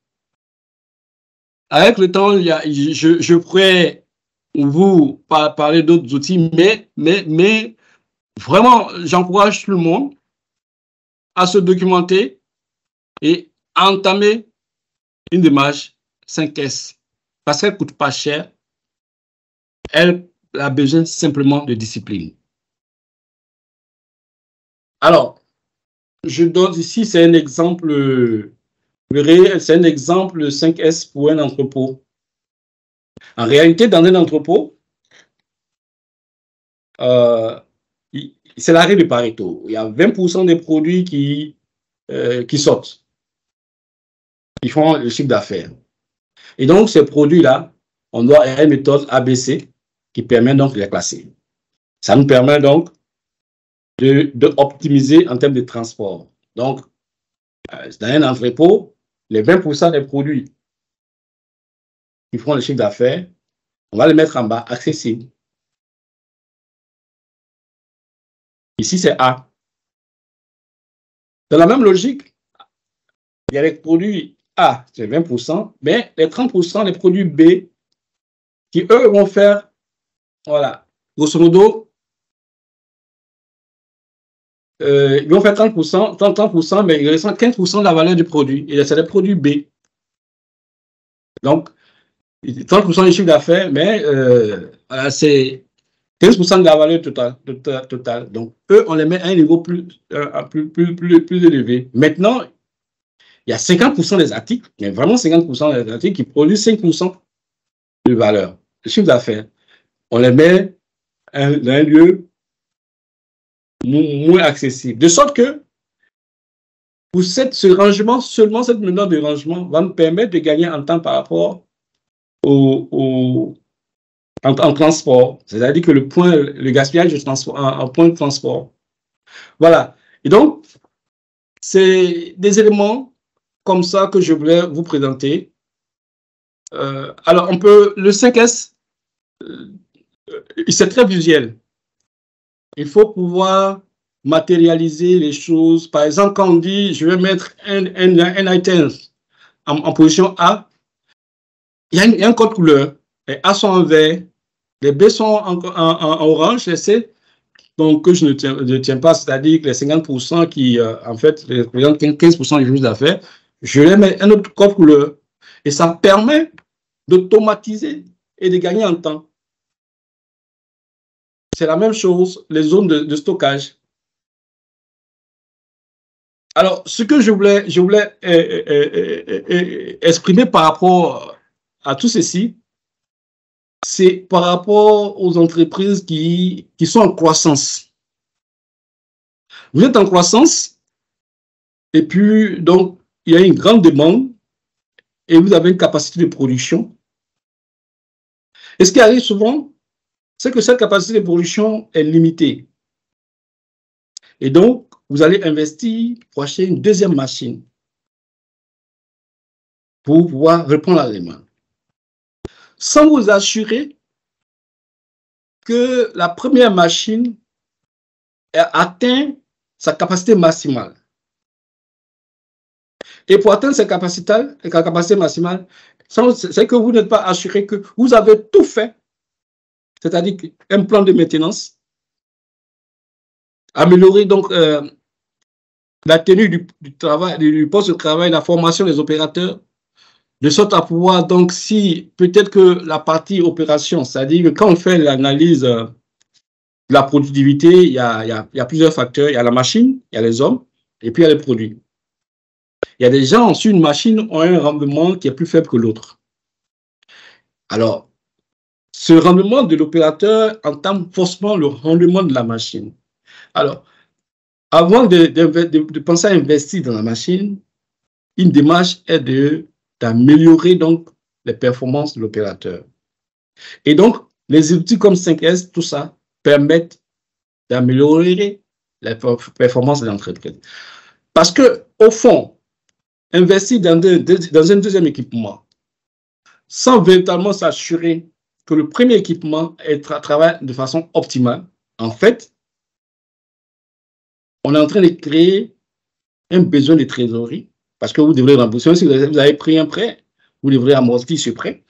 [SPEAKER 2] Avec le temps, je pourrais vous parler d'autres outils, mais vraiment, j'encourage tout le monde à se documenter et à entamer une démarche 5S parce qu'elle ne coûte pas cher. Elle a besoin simplement de discipline. Alors, je donne ici, c'est un exemple réel, c'est un exemple 5S pour un entrepôt. En réalité, dans un entrepôt, c'est la règle de Pareto. Il y a 20% des produits qui sortent, qui font le chiffre d'affaires. Et donc, ces produits-là, on doit avoir une méthode ABC qui permet donc de les classer. Ça nous permet donc d'optimiser en termes de transport. Donc, dans un entrepôt, les 20% des produits qui font le chiffre d'affaires, on va les mettre en bas, accessible. Ici, c'est A. Dans la même logique, il y a les produits A, c'est 20%, mais les 30% des produits B qui, eux, vont faire, voilà, grosso modo, ils vont faire 30%, mais il reste 15% de la valeur du produit. Et c'est les produits B. Donc, 30% du chiffre d'affaires, mais voilà, c'est 15% de la valeur totale. Donc, eux, on les met à un niveau plus élevé. Maintenant, il y a 50% des articles, mais vraiment 50% des articles qui produisent 5% de valeur, de chiffre d'affaires. On les met dans un lieu moins accessible. De sorte que, pour ce rangement, seulement cette méthode de rangement va nous permettre de gagner en temps par rapport en transport. C'est-à-dire que le gaspillage de transport, en point de transport. Voilà. Et donc, c'est des éléments comme ça que je voulais vous présenter. Alors, le 5S, c'est très visuel. Il faut pouvoir matérialiser les choses. Par exemple, quand on dit, je vais mettre un item en position A, il y a un code couleur. Les A sont en vert, les B sont en orange, les C, donc que je ne tiens pas, c'est-à-dire que les 50% qui, en fait, représentent 15% du chiffre d'affaires, je les mets un autre code couleur. Et ça permet d'automatiser et de gagner en temps. C'est la même chose, les zones de stockage. Alors, ce que je voulais exprimer par rapport à tout ceci, c'est par rapport aux entreprises qui sont en croissance. Vous êtes en croissance, et puis, donc, il y a une grande demande, et vous avez une capacité de production. Et ce qui arrive souvent, c'est que cette capacité de production est limitée. Et donc, vous allez investir pour acheter une deuxième machine pour pouvoir répondre à la demande. Sans vous assurer que la première machine atteint sa capacité maximale. Et pour atteindre sa capacité maximale, c'est que vous n'êtes pas assuré que vous avez tout fait, c'est-à-dire un plan de maintenance, améliorer donc la tenue du travail, du poste de travail, la formation des opérateurs, de sorte à pouvoir, donc, si peut-être que la partie opération, c'est-à-dire que quand on fait l'analyse de la productivité, il y a plusieurs facteurs. Il y a la machine, il y a les hommes, et puis il y a les produits. Il y a des gens sur une machine ont un rendement qui est plus faible que l'autre. Alors, ce rendement de l'opérateur entame forcément le rendement de la machine. Alors, avant de penser à investir dans la machine, une démarche est d'améliorer donc les performances de l'opérateur. Et donc, les outils comme 5S, tout ça, permettent d'améliorer les performances de l'entreprise. Parce que, au fond, investir dans un deuxième équipement, sans véritablement s'assurer que le premier équipement travaille de façon optimale, en fait, on est en train de créer un besoin de trésorerie, parce que vous devrez rembourser. Si vous avez pris un prêt, vous devrez amortir ce prêt.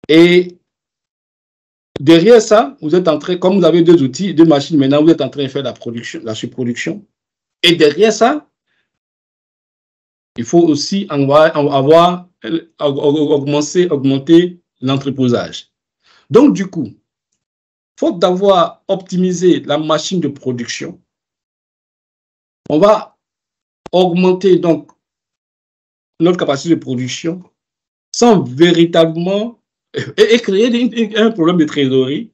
[SPEAKER 2] Et derrière ça, vous êtes en train, comme vous avez deux outils, deux machines, maintenant vous êtes en train de faire la production, la surproduction. Et derrière ça, il faut aussi augmenter l'entreposage. Donc, du coup, faute d'avoir optimisé la machine de production, on va augmenter donc notre capacité de production sans véritablement et créer un problème de trésorerie.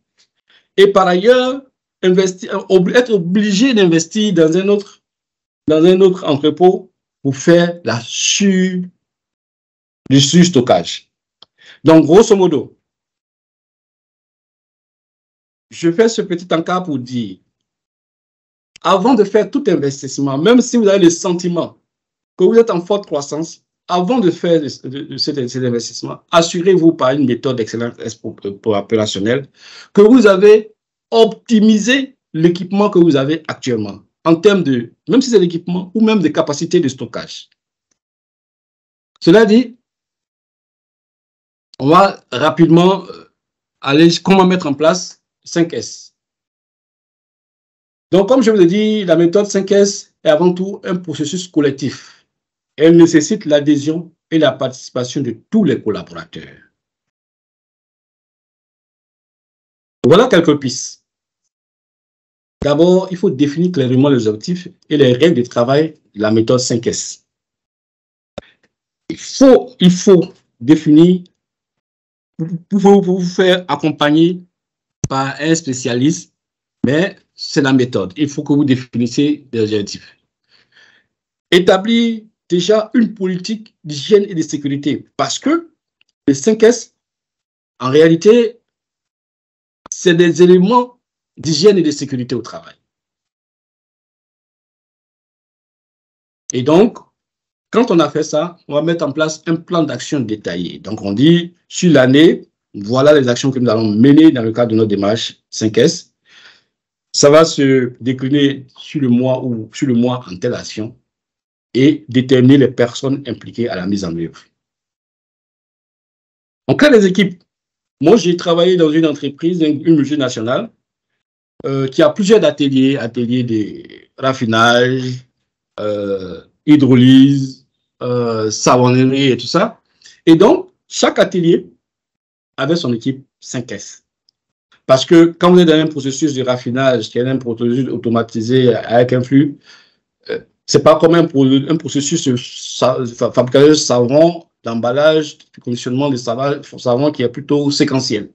[SPEAKER 2] Et par ailleurs, être obligé d'investir dans un autre entrepôt pour faire le surstockage. Donc, grosso modo, je fais ce petit encart pour dire, avant de faire tout investissement, même si vous avez le sentiment que vous êtes en forte croissance, avant de faire cet investissement, assurez-vous par une méthode d'excellence opérationnelle que vous avez optimisé l'équipement que vous avez actuellement, en termes de, même si c'est l'équipement ou même de capacité de stockage. Cela dit, on va rapidement aller comment mettre en place 5S. Donc, comme je vous l'ai dit, la méthode 5S est avant tout un processus collectif. Elle nécessite l'adhésion et la participation de tous les collaborateurs. Voilà quelques pistes. D'abord, il faut définir clairement les objectifs et les règles de travail de la méthode 5S. Il faut définir, pour vous faire accompagner par un spécialiste, mais c'est la méthode. Il faut que vous définissiez des objectifs. Établir déjà une politique d'hygiène et de sécurité, parce que les 5S, en réalité, c'est des éléments d'hygiène et de sécurité au travail. Et donc, quand on a fait ça, on va mettre en place un plan d'action détaillé. Donc, on dit, sur l'année, voilà les actions que nous allons mener dans le cadre de notre démarche 5S. Ça va se décliner sur le mois ou sur le mois en telle action et déterminer les personnes impliquées à la mise en œuvre. En cas des équipes, moi, j'ai travaillé dans une entreprise, une multinationale, qui a plusieurs ateliers de raffinage, hydrolyse, savonnerie et tout ça. Et donc, chaque atelier avait son équipe 5S. Parce que quand vous êtes dans un processus de raffinage, qui est un processus automatisé avec un flux, c'est pas comme un processus de fabrication de savon, d'emballage, de conditionnement des savons qui est plutôt séquentiel.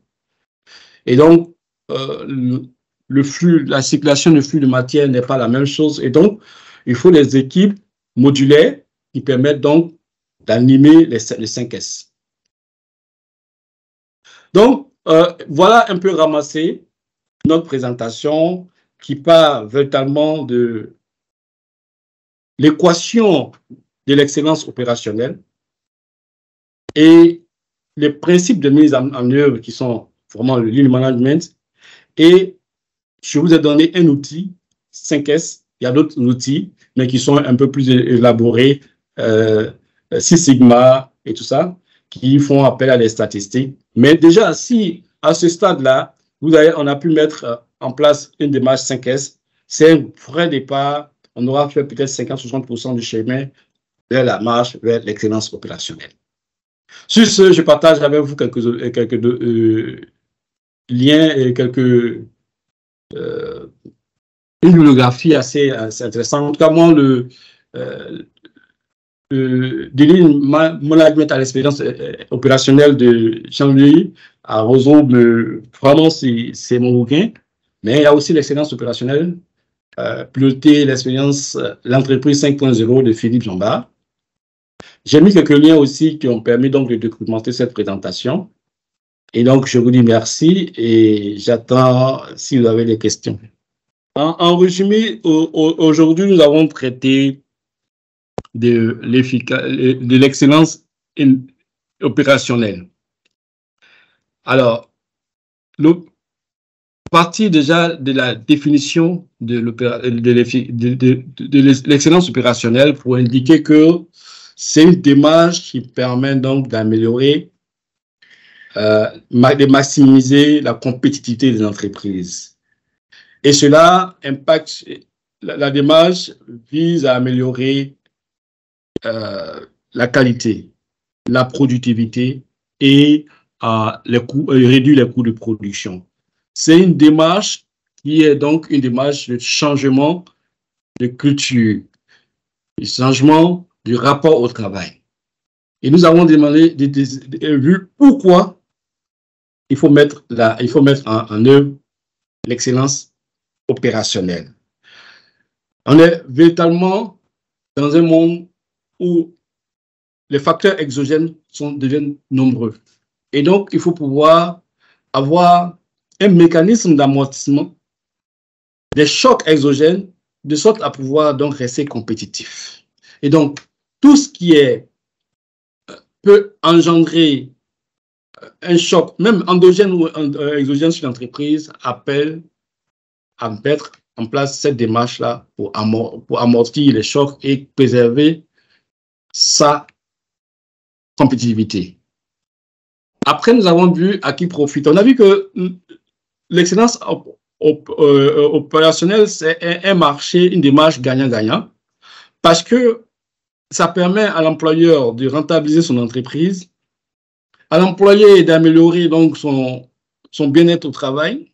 [SPEAKER 2] Et donc, le flux, la circulation du flux de matière n'est pas la même chose. Et donc, il faut des équipes modulaires qui permettent donc d'animer les 5S. Donc, voilà un peu ramassé notre présentation qui part véritablement de l'équation de l'excellence opérationnelle et les principes de mise en œuvre qui sont vraiment le lean management. Et je vous ai donné un outil, 5S. Il y a d'autres outils, mais qui sont un peu plus élaborés, Six Sigma et tout ça, qui font appel à des statistiques. Mais déjà, si à ce stade-là, on a pu mettre en place une démarche 5S, c'est un vrai départ. On aura fait peut-être 50-60% du chemin vers la marche, vers l'excellence opérationnelle. Sur ce, je partage avec vous quelques liens et une bibliographie assez intéressante. En tout cas, moi, Lean Management à l'expérience opérationnelle de Jean-Louis à Roseau, vraiment, c'est mon bouquin. Mais il y a aussi l'excellence opérationnelle, piloter l'expérience, l'entreprise 5.0 de Philippe Jambard. J'ai mis quelques liens aussi qui ont permis donc de documenter cette présentation. Et donc, je vous dis merci et j'attends si vous avez des questions. En résumé, aujourd'hui, nous avons traité de l'excellence opérationnelle. Alors, partie déjà de la définition de l'excellence opérationnelle pour indiquer que c'est une démarche qui permet donc d'améliorer, de maximiser la compétitivité des entreprises. Et cela impacte, la démarche vise à améliorer la qualité, la productivité et réduire les coûts de production. C'est une démarche qui est donc une démarche de changement de culture, de changement du rapport au travail. Et nous avons vu pourquoi il faut mettre en œuvre l'excellence opérationnelle. On est véritablement dans un monde où les facteurs exogènes deviennent nombreux. Et donc, il faut pouvoir avoir un mécanisme d'amortissement des chocs exogènes de sorte à pouvoir donc rester compétitif. Et donc, tout ce qui peut engendrer un choc, même endogène ou exogène sur l'entreprise, appelle à mettre en place cette démarche-là pour amortir les chocs et préserver sa compétitivité. Après, nous avons vu à qui profite. On a vu que l'excellence opérationnelle, c'est un marché, une démarche gagnant-gagnant, parce que ça permet à l'employeur de rentabiliser son entreprise, à l'employé d'améliorer donc son bien-être au travail,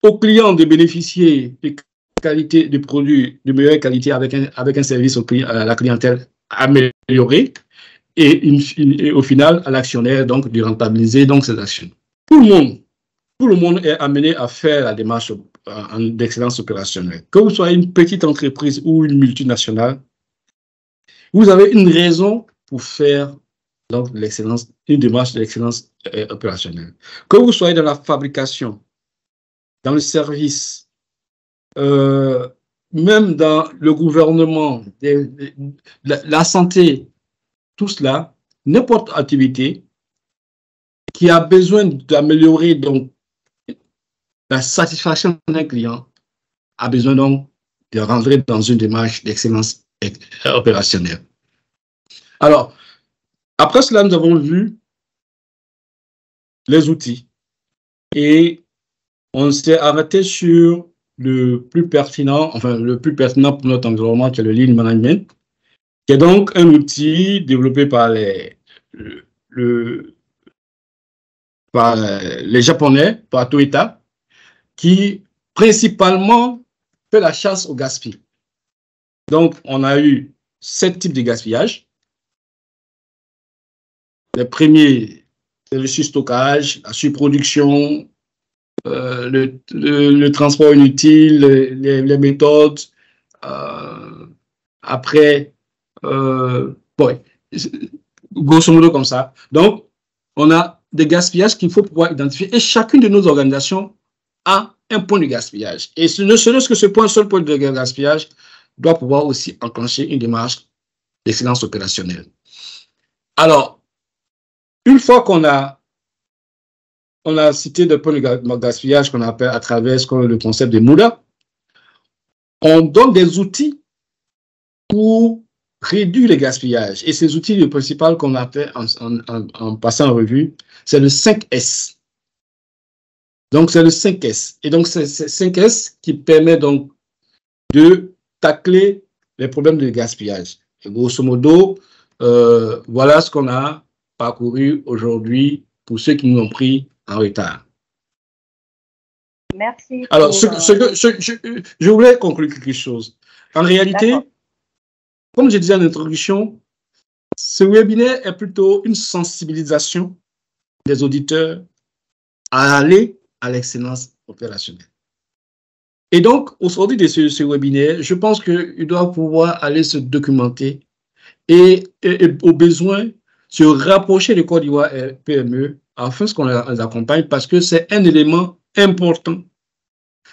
[SPEAKER 2] au client de bénéficier de qualité de produits de meilleure qualité avec un service à la clientèle amélioré, et au final, à l'actionnaire donc de rentabiliser donc ses actions. Tout le monde est amené à faire la démarche d'excellence opérationnelle. Que vous soyez une petite entreprise ou une multinationale, vous avez une raison pour faire donc une démarche d'excellence opérationnelle. Que vous soyez dans la fabrication, dans le service, même dans le gouvernement, la santé, tout cela, n'importe quelle activité qui a besoin d'améliorer donc la satisfaction d'un client a besoin donc de rentrer dans une démarche d'excellence opérationnelle. Alors, après cela, nous avons vu les outils et on s'est arrêté sur le plus pertinent pour notre environnement, qui est le Lean Management, qui est donc un outil développé par les Japonais, par Toyota, qui principalement fait la chasse au gaspillage. Donc, on a eu 7 types de gaspillage. Les premiers, c'est le surstockage, la surproduction, le transport inutile, les méthodes. Après, grosso modo comme ça. Donc, on a des gaspillages qu'il faut pouvoir identifier et chacune de nos organisations a un point de gaspillage. Et ne serait-ce que ce seul point de gaspillage doit pouvoir aussi enclencher une démarche d'excellence opérationnelle. Alors, une fois qu'on a cité des points de gaspillage qu'on appelle à travers le concept de Muda, on donne des outils pour réduire les gaspillages. Et ces outils, le principal qu'on a fait en passant en revue, c'est le 5S. Donc, c'est le 5S. Et donc, c'est 5S qui permet donc de tacler les problèmes de gaspillage. Et grosso modo, voilà ce qu'on a parcouru aujourd'hui pour ceux qui nous ont pris en retard.
[SPEAKER 1] Merci.
[SPEAKER 2] Alors, je voulais conclure quelque chose. En réalité, comme je disais en introduction, ce webinaire est plutôt une sensibilisation des auditeurs à aller à l'excellence opérationnelle. Et donc, au sortir de ce webinaire, je pense qu'ils doivent pouvoir aller se documenter et au besoin, se rapprocher de Côte d'Ivoire PME afin qu'on les accompagne parce que c'est un élément important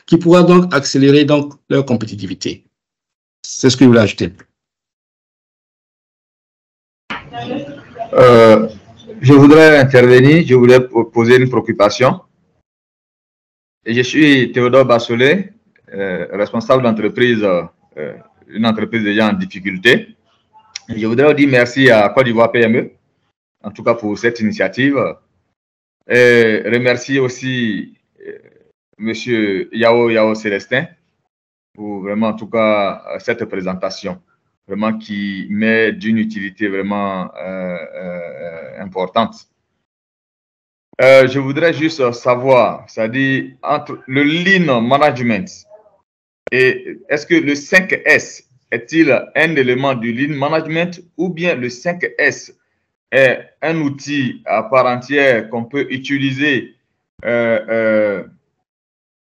[SPEAKER 2] qui pourra donc accélérer donc leur compétitivité. C'est ce que je voulais ajouter.
[SPEAKER 3] Je voudrais intervenir, je voulais poser une préoccupation. Je suis Théodore Bassolet, responsable d'entreprise, une entreprise déjà en difficulté. Je voudrais dire merci à Côte d'Ivoire PME, en tout cas pour cette initiative. Et remercier aussi Monsieur Yao Célestin pour vraiment, en tout cas, cette présentation, vraiment qui met d'une utilité vraiment importante. Je voudrais juste savoir, c'est-à-dire entre le lean management et est-ce que le 5S est-il un élément du lean management ou bien le 5S est un outil à part entière qu'on peut utiliser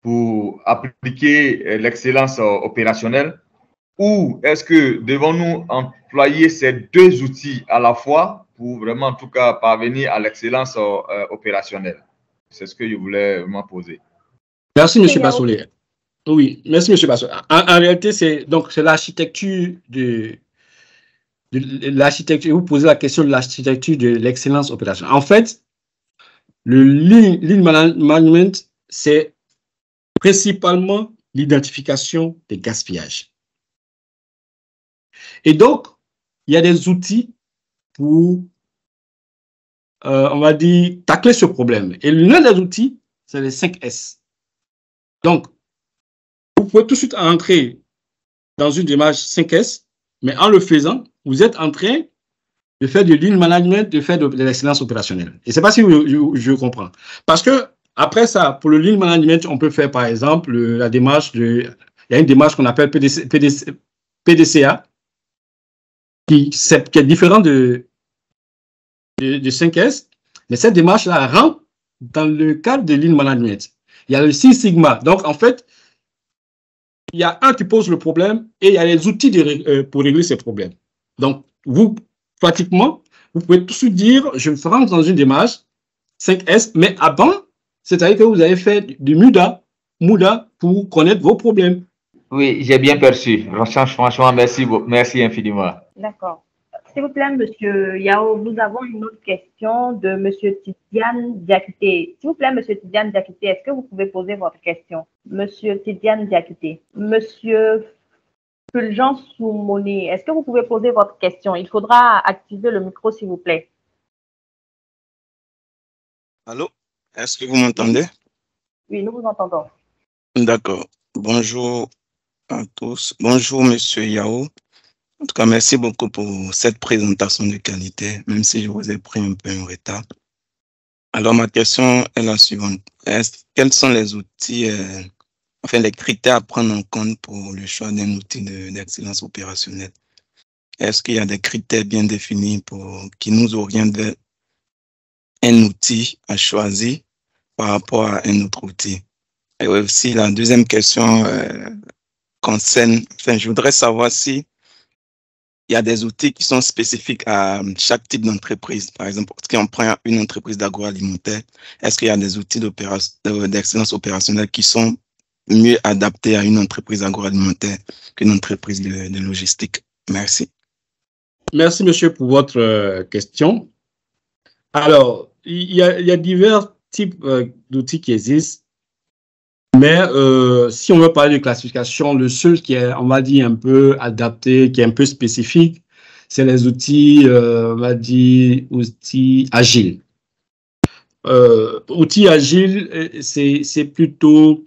[SPEAKER 3] pour appliquer l'excellence opérationnelle, ou est-ce que devons-nous employer ces deux outils à la fois pour vraiment en tout cas parvenir à l'excellence opérationnelle? C'est ce que je voulais vraiment poser.
[SPEAKER 2] Merci, M. Bassolet. Oui, merci, M. Bassolet. En réalité, c'est l'architecture l'architecture. Vous posez la question de l'architecture de l'excellence opérationnelle. En fait, le lean management, c'est principalement l'identification des gaspillages. Et donc, il y a des outils pour, on va dire, tacler ce problème. Et l'un des outils, c'est les 5S. Donc, vous pouvez tout de suite entrer dans une démarche 5S, mais en le faisant, vous êtes en train de faire du lean management, de faire de l'excellence opérationnelle. Et c'est pas si je comprends. Parce que, après ça, pour le lean management, on peut faire, par exemple, la démarche il y a une démarche qu'on appelle PDCA, qui est différente de 5S, mais cette démarche-là rentre dans le cadre de lean management. Il y a le Six Sigma. Donc, en fait, il y a un qui pose le problème et il y a les outils pour régler ces problèmes. Donc, vous, pratiquement, vous pouvez tout de suite dire, je rentre dans une démarche 5S, mais avant, c'est-à-dire que vous avez fait du MUDA pour connaître vos problèmes.
[SPEAKER 3] Oui, j'ai bien perçu. Franchement, merci infiniment.
[SPEAKER 1] D'accord. S'il vous plaît, Monsieur Yao, nous avons une autre question de Monsieur Tidiane Diakité. S'il vous plaît, Monsieur Tidiane Diakité, est-ce que vous pouvez poser votre question? Monsieur Tidiane Diakité. Monsieur Fulgence Soumoni, est-ce que vous pouvez poser votre question? Il faudra activer le micro, s'il vous plaît.
[SPEAKER 4] Allô? Est-ce que vous m'entendez?
[SPEAKER 1] Oui, nous vous entendons.
[SPEAKER 4] D'accord. Bonjour à tous. Bonjour, Monsieur Yao. En tout cas, merci beaucoup pour cette présentation de qualité, même si je vous ai pris un peu en retard. Alors, ma question est la suivante. Quels sont les outils, les critères à prendre en compte pour le choix d'un outil d'excellence opérationnelle? Est-ce qu'il y a des critères bien définis qui nous orientent vers un outil à choisir par rapport à un autre outil? Et aussi, la deuxième question concerne, je voudrais savoir si il y a des outils qui sont spécifiques à chaque type d'entreprise. Par exemple, si on prend une entreprise d'agroalimentaire, est-ce qu'il y a des outils d'excellence opérationnelle qui sont mieux adaptés à une entreprise agroalimentaire qu'une entreprise de logistique? Merci.
[SPEAKER 2] Merci, monsieur, pour votre question. Alors, il y a divers types d'outils qui existent. Mais si on veut parler de classification, le seul qui est, on va dire, un peu adapté, qui est un peu spécifique, c'est les outils, on va dire, outils agiles. Outils agiles, c'est plutôt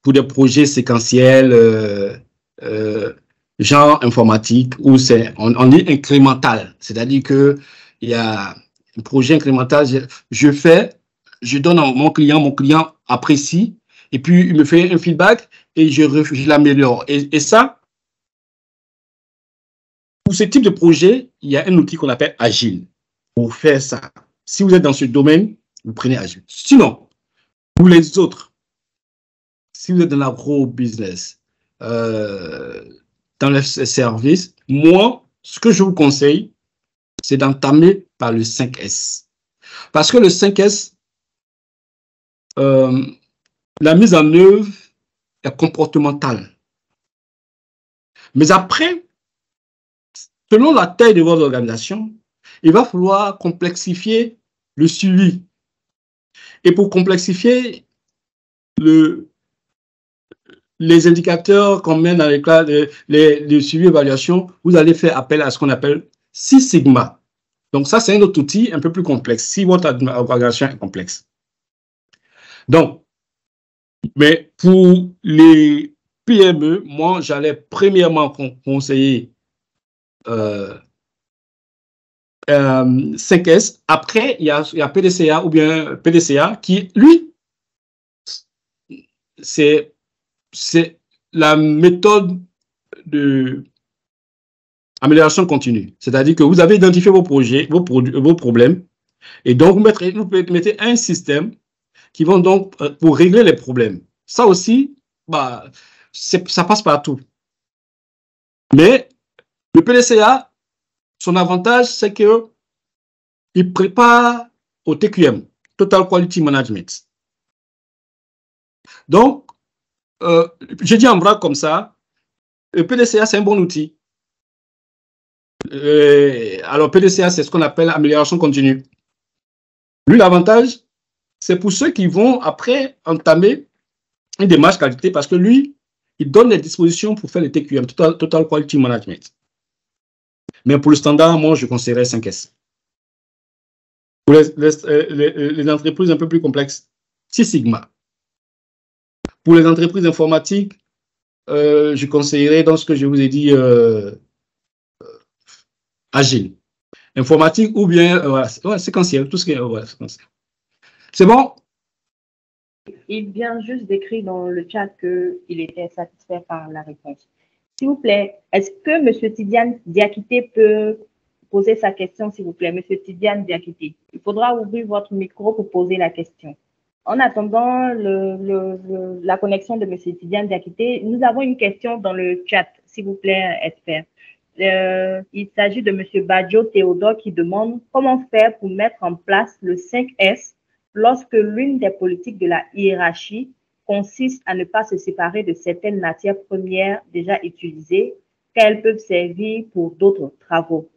[SPEAKER 2] pour des projets séquentiels, genre informatique, où on dit incrémental. C'est-à-dire que il y a un projet incrémental, je donne à mon client apprécie, et puis il me fait un feedback et je l'améliore. Et ça, pour ce type de projet, il y a un outil qu'on appelle Agile pour faire ça. Si vous êtes dans ce domaine, vous prenez Agile. Sinon, pour les autres, si vous êtes dans l'agro-business, dans les services, moi, ce que je vous conseille, c'est d'entamer par le 5S. Parce que le 5S, la mise en œuvre est comportementale. Mais après, selon la taille de votre organisation, il va falloir complexifier le suivi. Et pour complexifier les indicateurs qu'on met dans les classes, les suivi évaluation, vous allez faire appel à ce qu'on appelle Six Sigma. Donc ça, c'est un autre outil un peu plus complexe, si votre organisation est complexe. Donc, mais pour les PME, moi, j'allais premièrement conseiller 5S. Après, il y a PDCA ou bien PDCA qui, lui, c'est la méthode de amélioration continue. C'est-à-dire que vous avez identifié vos projets, vos problèmes, et donc vous mettez un système qui vont donc pour régler les problèmes. Ça aussi, bah, ça passe partout. Mais le PDCA, son avantage, c'est qu'il prépare au TQM, Total Quality Management. Donc, j'ai dit en vrac comme ça, le PDCA, c'est un bon outil. Alors, PDCA, c'est ce qu'on appelle amélioration continue. Lui, l'avantage, c'est pour ceux qui vont après entamer une démarche qualité parce que lui, il donne les dispositions pour faire le TQM, Total Quality Management. Mais pour le standard, moi, je conseillerais 5S. Pour les entreprises un peu plus complexes, Six Sigma. Pour les entreprises informatiques, je conseillerais dans ce que je vous ai dit, Agile. Informatique ou bien séquentiel, tout ce qui est séquentiel. C'est bon?
[SPEAKER 1] Il vient juste d'écrire dans le chat qu'il était satisfait par la réponse. S'il vous plaît, est-ce que M. Tidiane Diakité peut poser sa question, s'il vous plaît? M. Tidiane Diakité, il faudra ouvrir votre micro pour poser la question. En attendant la connexion de M. Tidiane Diakité, nous avons une question dans le chat, s'il vous plaît, Esther. Il s'agit de M. Badjo Théodore qui demande comment faire pour mettre en place le 5S lorsque l'une des politiques de la hiérarchie consiste à ne pas se séparer de certaines matières premières déjà utilisées, car elles peuvent servir pour d'autres travaux.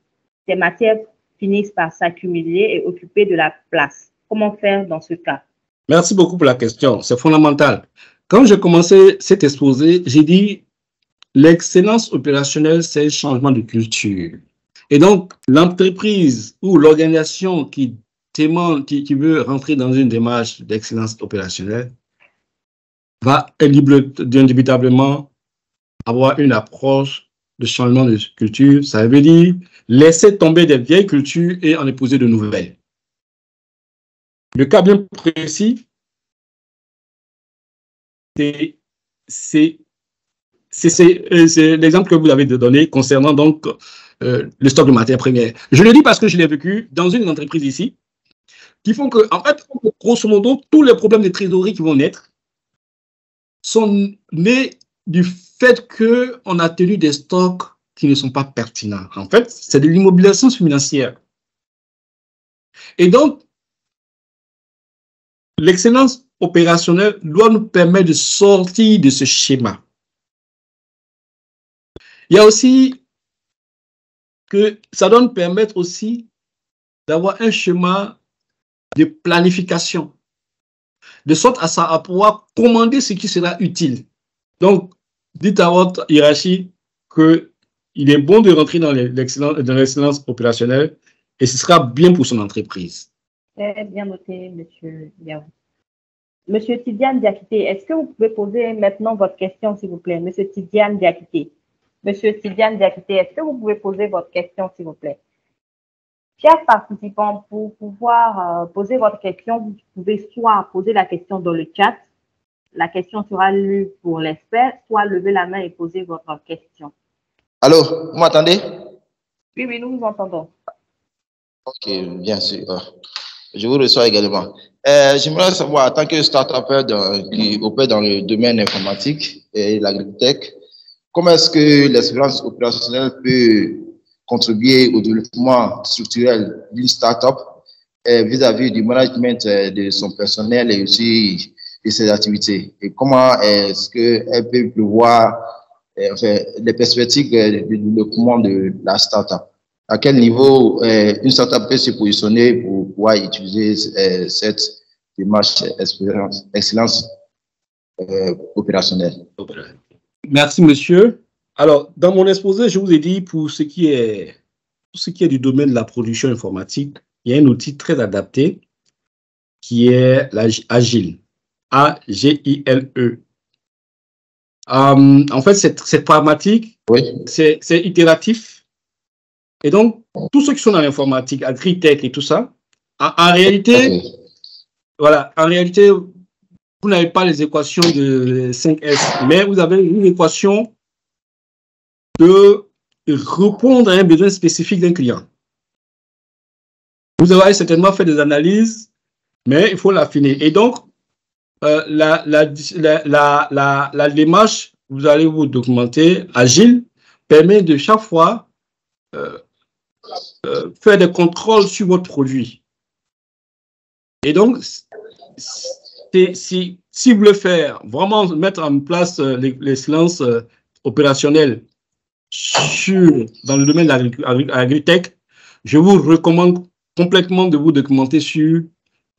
[SPEAKER 1] Ces matières finissent par s'accumuler et occuper de la place. Comment faire dans ce cas?
[SPEAKER 2] Merci beaucoup pour la question. C'est fondamental. Quand j'ai commencé cet exposé, j'ai dit l'excellence opérationnelle, c'est le changement de culture. Et donc, l'entreprise ou l'organisation qui veut rentrer dans une démarche d'excellence opérationnelle va indubitablement avoir une approche de changement de culture. Ça veut dire laisser tomber des vieilles cultures et en épouser de nouvelles. Le cas bien précis, c'est l'exemple que vous avez donné concernant donc le stock de matières premières. Je le dis parce que je l'ai vécu dans une entreprise ici, qui font que, en fait, grosso modo, tous les problèmes de trésorerie qui vont naître sont nés du fait qu'on a tenu des stocks qui ne sont pas pertinents. En fait, c'est de l'immobilisation financière. Et donc, l'excellence opérationnelle doit nous permettre de sortir de ce schéma. Il y a aussi que ça doit nous permettre aussi d'avoir un schéma de planification, de sorte à pouvoir commander ce qui sera utile. Donc, dites à votre hiérarchie qu'il est bon de rentrer dans l'excellence opérationnelle et ce sera bien pour son entreprise.
[SPEAKER 1] Très bien noté, M. Yao. M. Tidiane Diakité, est-ce que vous pouvez poser maintenant votre question, s'il vous plaît? M. Tidiane Diakité. M. Tidiane Diakité, est-ce que vous pouvez poser votre question, s'il vous plaît? Chers participants, pour pouvoir poser votre question, vous pouvez soit poser la question dans le chat, la question sera lue pour l'expert, soit lever la main et poser votre question.
[SPEAKER 5] Allô, vous m'entendez?
[SPEAKER 1] Oui, oui, nous vous entendons.
[SPEAKER 5] Ok, bien sûr. Je vous reçois également. J'aimerais savoir, en tant que start-upper qui opère dans le domaine informatique et l'agritech, comment est-ce que l'expérience opérationnelle peut contribuer au développement structurel d'une start-up vis-à-vis du management de son personnel et aussi de ses activités? Et comment est-ce qu'elle peut prévoir les perspectives de développement de la start-up? À quel niveau une start-up peut se positionner pour pouvoir utiliser cette démarche excellence opérationnelle?
[SPEAKER 2] Merci, monsieur. Alors, dans mon exposé, je vous ai dit, pour ce qui est du domaine de la production informatique, il y a un outil très adapté qui est Agile. A-G-I-L-E. En fait, c'est pragmatique,
[SPEAKER 5] oui. C'est
[SPEAKER 2] itératif. Et donc, tous ceux qui sont dans l'informatique, agritech et tout ça, en réalité, voilà, en réalité, vous n'avez pas les équations de 5S, mais vous avez une équation de répondre à un besoin spécifique d'un client. Vous avez certainement fait des analyses, mais il faut l'affiner. Et donc, la démarche, vous allez vous documenter, Agile, permet de chaque fois faire des contrôles sur votre produit. Et donc, si vous voulez faire, vraiment mettre en place l'excellence opérationnelle dans le domaine de l'agritech, je vous recommande complètement de vous documenter sur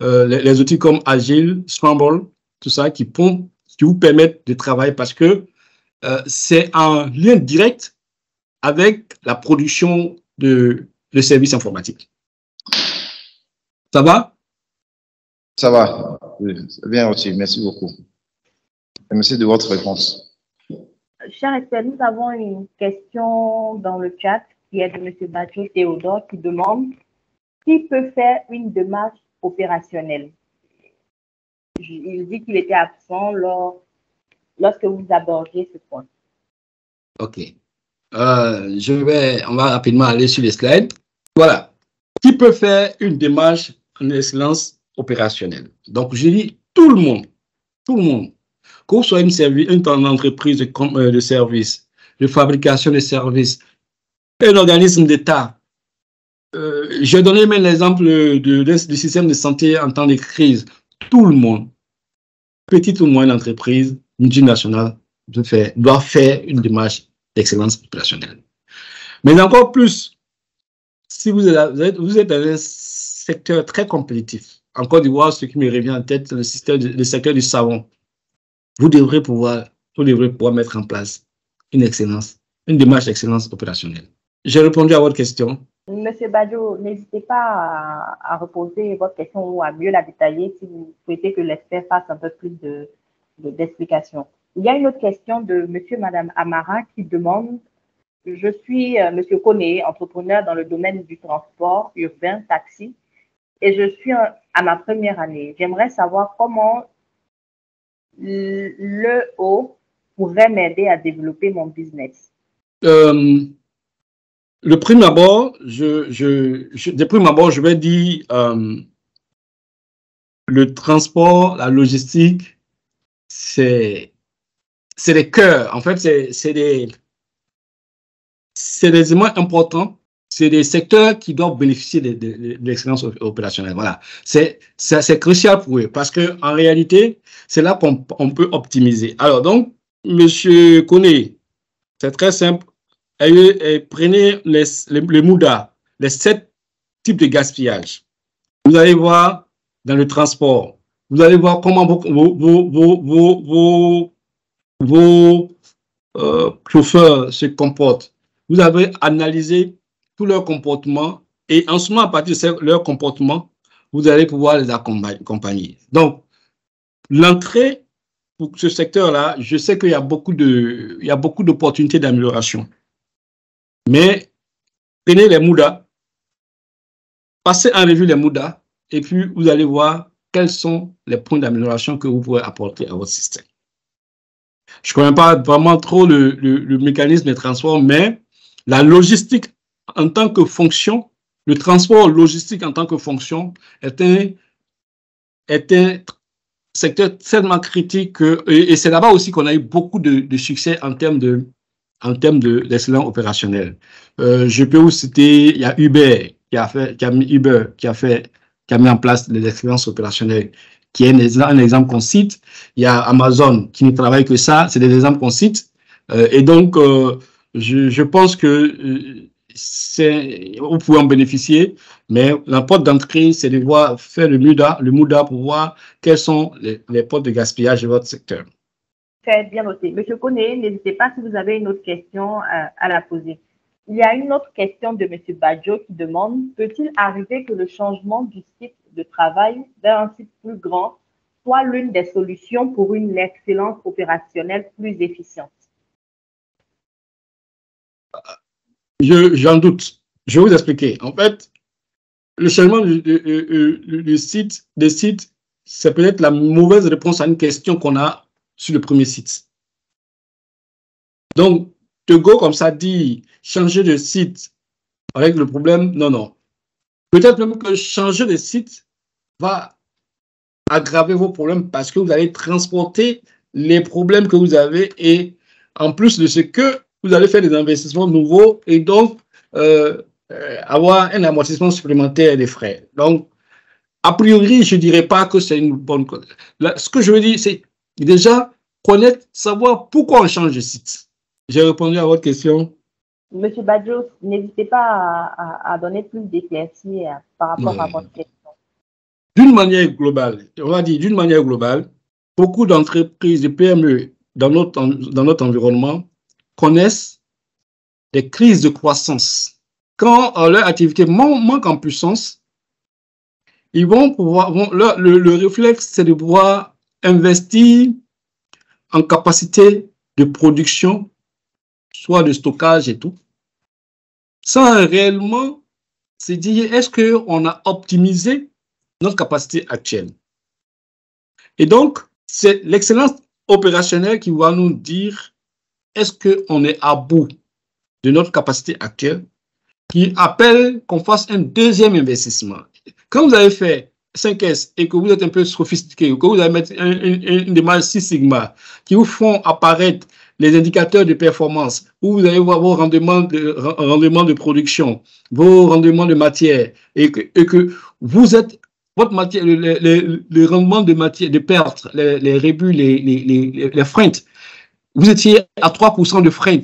[SPEAKER 2] les outils comme Agile, Scramble, tout ça, qui vous permettent de travailler parce que c'est en lien direct avec la production de services informatiques. Ça va?
[SPEAKER 5] Ça va. C'est bien aussi. Merci beaucoup. Merci de votre réponse.
[SPEAKER 1] Cher expert, nous avons une question dans le chat qui est de M. Badjo Théodore qui demande qui peut faire une démarche opérationnelle. Il dit qu'il était absent lorsque vous abordiez ce point.
[SPEAKER 2] OK. On va rapidement aller sur les slides. Voilà. Qui peut faire une démarche en excellence opérationnelle? Donc, je dis tout le monde. Tout le monde. Que vous soyez une entreprise de services, de fabrication de services, un organisme d'État. J'ai donné même l'exemple du système de santé en temps de crise. Tout le monde, petite ou moyenne entreprise, multinationale, doit faire une démarche d'excellence opérationnelle. Mais encore plus, si vous êtes dans un secteur très compétitif, en Côte d'Ivoire, ce qui me revient en tête, le secteur du savon, vous devrez pouvoir mettre en place une démarche d'excellence opérationnelle. J'ai répondu à votre question.
[SPEAKER 1] Monsieur Badjo, n'hésitez pas à reposer votre question ou à mieux la détailler si vous souhaitez que l'expert fasse un peu plus d'explications. Il y a une autre question de monsieur et madame Amara qui demande: je suis monsieur Koné, entrepreneur dans le domaine du transport urbain, taxi, et je suis à ma première année. J'aimerais savoir comment l'EO pourrait m'aider à développer mon business.
[SPEAKER 2] Le prime abord, je vais dire le transport, la logistique, c'est les cœurs. En fait, c'est des éléments importants. C'est des secteurs qui doivent bénéficier de l'excellence opérationnelle. Voilà. C'est crucial pour eux parce que en réalité, c'est là qu'on peut optimiser. Alors donc, monsieur Koné, c'est très simple. Prenez les MOUDA, les 7 types de gaspillage. Vous allez voir dans le transport, vous allez voir comment vos chauffeurs se comportent. Vous avez analysé tout leur comportement et en ce moment, à partir de leur comportement, vous allez pouvoir les accompagner. Donc, l'entrée pour ce secteur-là, je sais qu'il y a beaucoup d'opportunités d'amélioration. Mais prenez les MOUDA, passez en revue les MOUDA et puis vous allez voir quels sont les points d'amélioration que vous pouvez apporter à votre système. Je ne connais pas vraiment trop le mécanisme de transport, mais la logistique en tant que fonction, le transport logistique en tant que fonction est un secteur tellement critique et c'est là-bas aussi qu'on a eu beaucoup de succès en termes d'excellence opérationnelle. Je peux vous citer, il y a Uber qui a mis en place l'excellence opérationnelle, qui est un exemple qu'on cite. Il y a Amazon qui ne travaille que ça, c'est des exemples qu'on cite. Et donc, je pense que vous pouvez en bénéficier, mais la porte d'entrée, c'est de faire le MUDA pour voir quelles sont les portes de gaspillage de votre secteur.
[SPEAKER 1] Très bien noté. Monsieur Koné, n'hésitez pas si vous avez une autre question à la poser. Il y a une autre question de Monsieur Badjo qui demande, peut-il arriver que le changement du site de travail vers un site plus grand soit l'une des solutions pour une excellence opérationnelle plus efficiente?
[SPEAKER 2] J'en doute. Je vais vous expliquer. En fait, le changement des sites, c'est peut-être la mauvaise réponse à une question qu'on a sur le premier site. Donc, de go comme ça dit, changer de site avec le problème, non. Peut-être même que changer de site va aggraver vos problèmes parce que vous allez transporter les problèmes que vous avez et en plus de ce que vous allez faire des investissements nouveaux et donc avoir un amortissement supplémentaire des frais. Donc, a priori, je ne dirais pas que c'est une bonne chose. Ce que je veux dire, c'est déjà connaître, savoir pourquoi on change de site. J'ai répondu à votre question.
[SPEAKER 1] Monsieur Badjo, n'hésitez pas à donner plus d'éclaircies par rapport à votre question.
[SPEAKER 2] D'une manière globale, on va dire d'une manière globale, beaucoup d'entreprises, de PME dans notre environnement connaissent des crises de croissance. Quand leur activité manque en puissance, ils vont pouvoir, le réflexe, c'est de pouvoir investir en capacité de production, soit de stockage et tout, sans réellement se dire, est-ce qu'on a optimisé notre capacité actuelle? Et donc, c'est l'excellence opérationnelle qui va nous dire, est-ce qu'on est à bout de notre capacité actuelle, qui appelle qu'on fasse un deuxième investissement. Quand vous avez fait 5S et que vous êtes un peu sophistiqué, que vous allez mettre une démarche 6 Sigma qui vous font apparaître les indicateurs de performance, où vous allez voir vos rendements de production, vos rendements de matière, et que vous êtes, votre matière, le rendement de matière, de perte, les rébus, les freins, vous étiez à 3% de freins.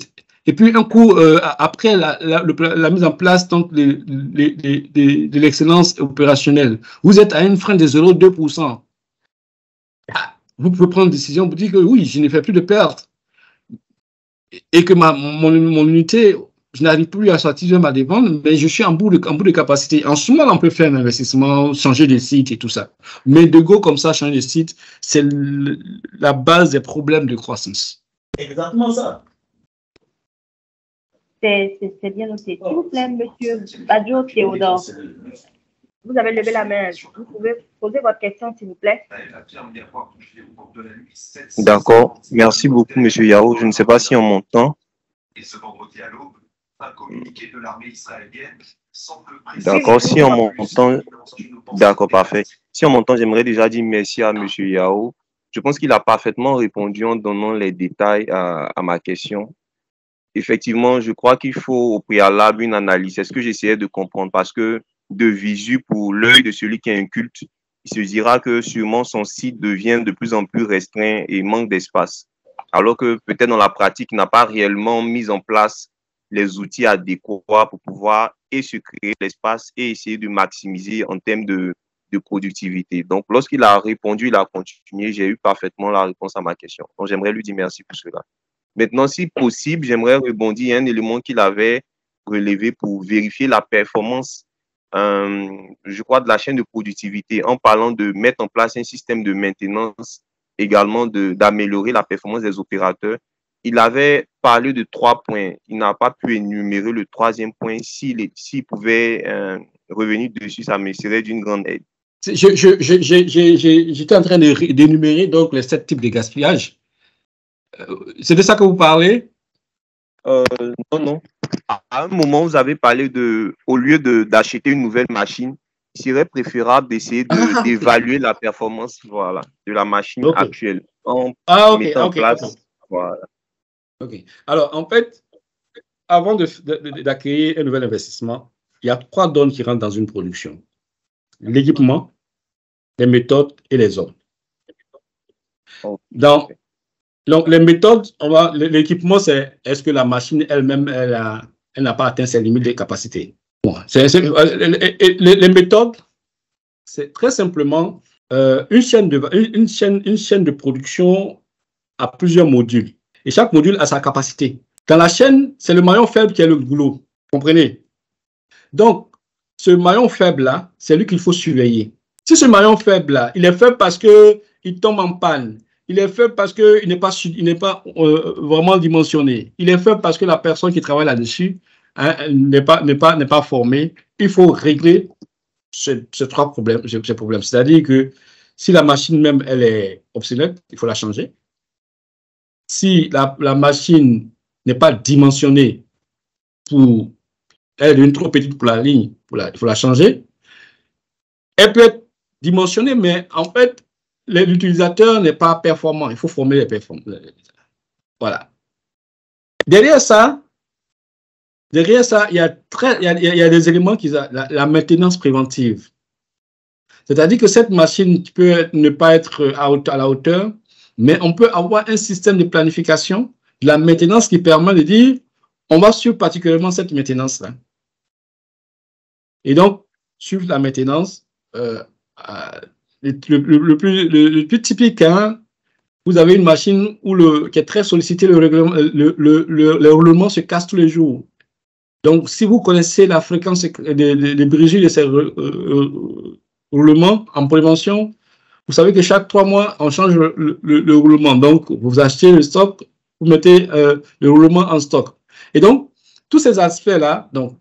[SPEAKER 2] Et puis, un coup, après la mise en place donc, de l'excellence opérationnelle, vous êtes à une frein de 0,2%. Vous pouvez prendre une décision, vous dites que oui, je ne fais plus de perte. Et que mon unité, je n'arrive plus à satisfaire ma demande, mais je suis en bout de capacité. En ce moment, on peut faire un investissement, changer de site et tout ça. Mais de go comme ça, changer de site, c'est la base des problèmes de croissance.
[SPEAKER 6] Exactement ça.
[SPEAKER 1] C'est bien noté. S'il vous plaît, monsieur Badjo Théodore, vous avez levé la main. Vous pouvez poser votre question, s'il vous plaît.
[SPEAKER 7] D'accord. Merci beaucoup, monsieur Yao. Je ne sais pas si on m'entend. D'accord. Si on m'entend, d'accord, parfait. Si on m'entend, j'aimerais déjà dire merci à monsieur Yao. Je pense qu'il a parfaitement répondu en donnant les détails à ma question. Effectivement, je crois qu'il faut au préalable une analyse. C'est ce que j'essayais de comprendre parce que de visu pour l'œil de celui qui est inculte, il se dira que sûrement son site devient de plus en plus restreint et manque d'espace. Alors que peut-être dans la pratique, il n'a pas réellement mis en place les outils adéquats pour pouvoir et se créer l'espace et essayer de maximiser en termes de productivité. Donc, lorsqu'il a répondu, il a continué, j'ai eu parfaitement la réponse à ma question. Donc, j'aimerais lui dire merci pour cela. Maintenant, si possible, j'aimerais rebondir à un élément qu'il avait relevé pour vérifier la performance, je crois, de la chaîne de productivité en parlant de mettre en place un système de maintenance, également d'améliorer la performance des opérateurs. Il avait parlé de 3 points. Il n'a pas pu énumérer le 3e point. S'il pouvait revenir dessus, ça me serait d'une grande aide.
[SPEAKER 2] J'étais en train d'énumérer donc les 7 types de gaspillage. C'est de ça que vous parlez?
[SPEAKER 7] Non. À un moment, vous avez parlé de, au lieu d'acheter une nouvelle machine, il serait préférable d'essayer d'évaluer la performance, voilà, de la machine actuelle en mettant en place. Voilà.
[SPEAKER 2] OK. Alors, en fait, avant d'accueillir un nouvel investissement, il y a 3 donnes qui rentrent dans une production. L'équipement, les méthodes et les hommes. Donc, les méthodes, l'équipement, c'est est-ce que la machine elle-même, elle n'a pas atteint ses limites de capacité. Bon, les méthodes, c'est très simplement une chaîne de production à plusieurs modules. Et chaque module a sa capacité. Dans la chaîne, c'est le maillon faible qui est le goulot. Comprenez? Donc, ce maillon faible-là, c'est lui qu'il faut surveiller. Si ce maillon faible-là, il est faible parce qu'il tombe en panne, il est faible parce qu'il n'est pas vraiment dimensionné, il est faible parce que la personne qui travaille là-dessus n'est pas formée, il faut régler ces 3 problèmes. C'est-à-dire que si la machine même, elle est obsolète, il faut la changer. Si la machine n'est pas dimensionnée elle est trop petite pour la ligne, il faut la changer. Elle peut être dimensionnée, mais en fait, l'utilisateur n'est pas performant. Il faut former les performants. Voilà. Derrière ça, il y a des éléments la maintenance préventive. C'est-à-dire que cette machine peut ne pas être à la hauteur, mais on peut avoir un système de planification de la maintenance qui permet de dire on va suivre particulièrement cette maintenance-là. Et donc, suivre la maintenance, le plus typique, hein, vous avez une machine qui est très sollicitée, le roulement se casse tous les jours. Donc, si vous connaissez la fréquence des brisures de ces roulements en prévention, vous savez que chaque 3 mois, on change le roulement. Donc, vous achetez le stock, vous mettez le roulement en stock. Et donc, tous ces aspects-là, donc,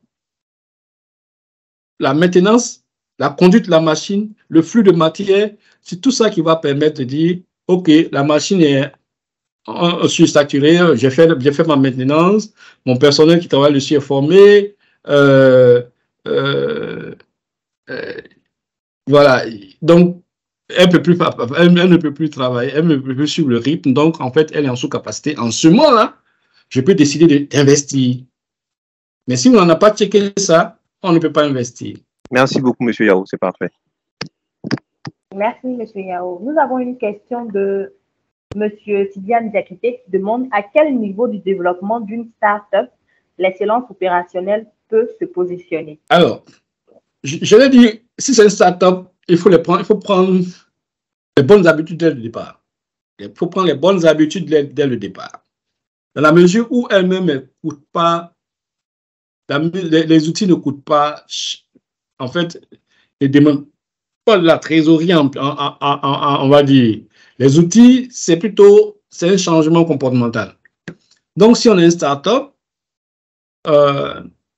[SPEAKER 2] la maintenance, la conduite de la machine, le flux de matière, c'est tout ça qui va permettre de dire, OK, la machine est sursaturée, j'ai fait ma maintenance, mon personnel qui travaille dessus est formé, voilà. Donc, elle ne peut plus travailler, elle ne peut plus suivre le rythme, donc en fait, elle est en sous-capacité. En ce moment-là, je peux décider d'investir. Mais si on n'en a pas checké ça, on ne peut pas investir.
[SPEAKER 7] Merci beaucoup, M. Yao, c'est parfait.
[SPEAKER 6] Merci, M. Yao. Nous avons une question de M. Tidiane Diakité qui demande à quel niveau du développement d'une start-up l'excellence opérationnelle peut se positionner.
[SPEAKER 2] Alors, je l'ai dit, si c'est une start-up, il faut prendre les bonnes habitudes dès le départ. Il faut prendre les bonnes habitudes dès le départ. Dans la mesure où elles-mêmes ne coûtent pas, les outils ne coûtent pas, en fait, ils ne demandent pas de la trésorerie, on va dire. Les outils, c'est un changement comportemental. Donc, si on est une start-up,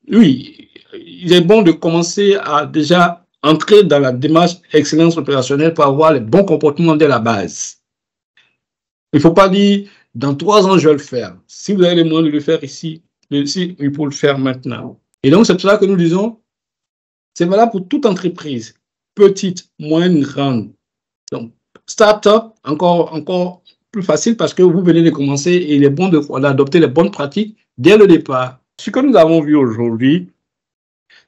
[SPEAKER 2] oui, il est bon de commencer à déjà entrer dans la démarche excellence opérationnelle pour avoir les bons comportements dès la base. Il ne faut pas dire, dans 3 ans, je vais le faire. Si vous avez les moyens de le faire ici, il faut le faire maintenant. Et donc, c'est pour ça que nous disons, c'est valable pour toute entreprise, petite, moyenne, grande. Donc, start-up, encore plus facile parce que vous venez de commencer et il est bon d'adopter les bonnes pratiques dès le départ. Ce que nous avons vu aujourd'hui,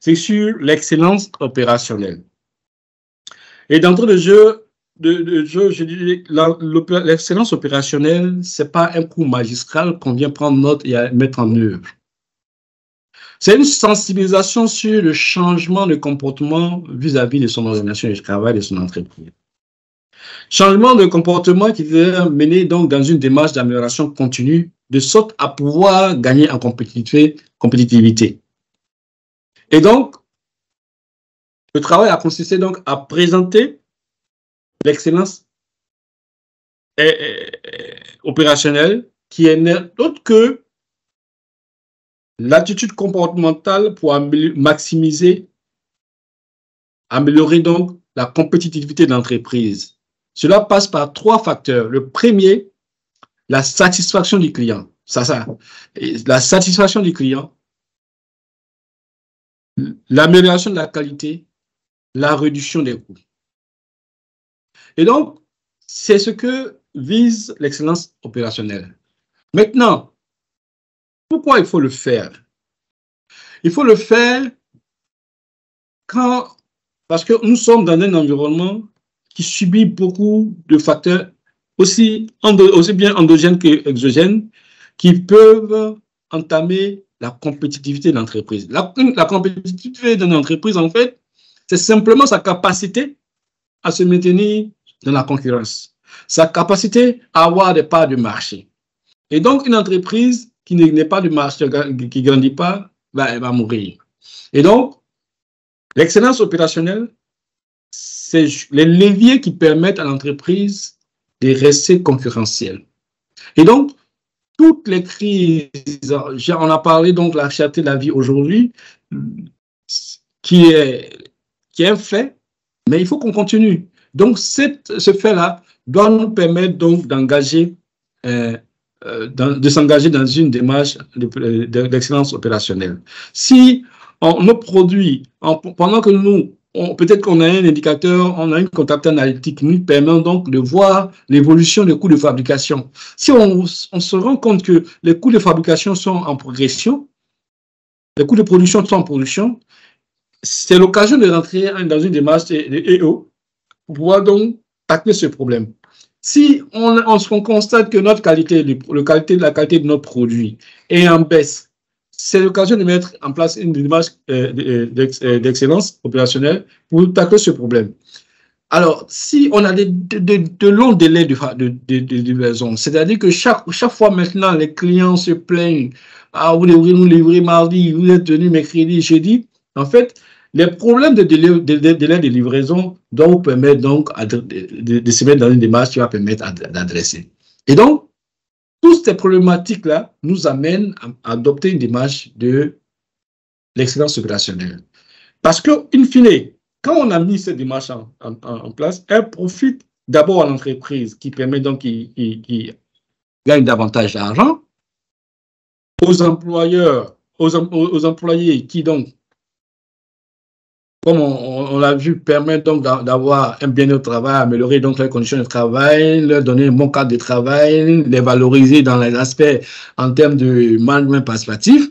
[SPEAKER 2] c'est sur l'excellence opérationnelle. Et d'entrée de jeu, je dirais l'excellence opérationnelle, ce n'est pas un coup magistral qu'on vient prendre note et à mettre en œuvre. C'est une sensibilisation sur le changement de comportement vis-à-vis de son organisation de travail, de son entreprise. Changement de comportement qui est mené donc dans une démarche d'amélioration continue, de sorte à pouvoir gagner en compétitivité. Et donc, le travail a consisté donc à présenter l'excellence opérationnelle qui est autre que l'attitude comportementale pour améliorer donc la compétitivité de l'entreprise. Cela passe par 3 facteurs. Le premier, la satisfaction du client. La satisfaction du client. l'amélioration de la qualité, la réduction des coûts. Et donc, c'est ce que vise l'excellence opérationnelle. Maintenant, pourquoi il faut le faire? Il faut le faire parce que nous sommes dans un environnement qui subit beaucoup de facteurs aussi bien endogènes qu'exogènes qui peuvent entamer la compétitivité de l'entreprise. La compétitivité d'une entreprise, en fait, c'est simplement sa capacité à se maintenir dans la concurrence, sa capacité à avoir des parts de marché. Et donc, une entreprise qui n'est pas de marché, qui ne grandit pas, elle va mourir. Et donc, l'excellence opérationnelle, c'est les leviers qui permettent à l'entreprise de rester concurrentielle. Et donc, toutes les crises, on a parlé donc de la cherté de la vie aujourd'hui, qui est un fait, mais il faut qu'on continue. Donc, ce fait-là doit nous permettre donc d'engager, de s'engager dans une démarche d'excellence opérationnelle. Si nos produits, pendant que nous, peut-être qu'on a un indicateur, on a une comptabilité analytique qui nous permet donc de voir l'évolution des coûts de fabrication. Si on se rend compte que les coûts de fabrication sont en progression, les coûts de production sont en production, c'est l'occasion de rentrer dans une démarche de EO pour pouvoir donc tacler ce problème. Si on constate que notre qualité, la qualité de notre produit est en baisse, c'est l'occasion de mettre en place une démarche d'excellence opérationnelle pour tacler ce problème. Alors, si on a de longs délais de livraison, c'est-à-dire que chaque fois maintenant, les clients se plaignent, ah, vous devriez nous livrer mardi, vous êtes tenu mercredi, jeudi. En fait, les problèmes de délai de livraison doivent vous permettre donc de se mettre dans une démarche qui va permettre d'adresser. Et donc, toutes ces problématiques-là nous amènent à adopter une démarche de l'excellence opérationnelle. Parce que, in fine, quand on a mis cette démarche en place, elle profite d'abord à l'entreprise qui permet donc qu'il gagne davantage d'argent, aux employeurs, aux employés qui donc, comme on l'a vu, permettent donc d'avoir un bien-être au travail, améliorer donc les conditions de travail, leur donner un bon cadre de travail, les valoriser dans les aspects en termes de management participatif.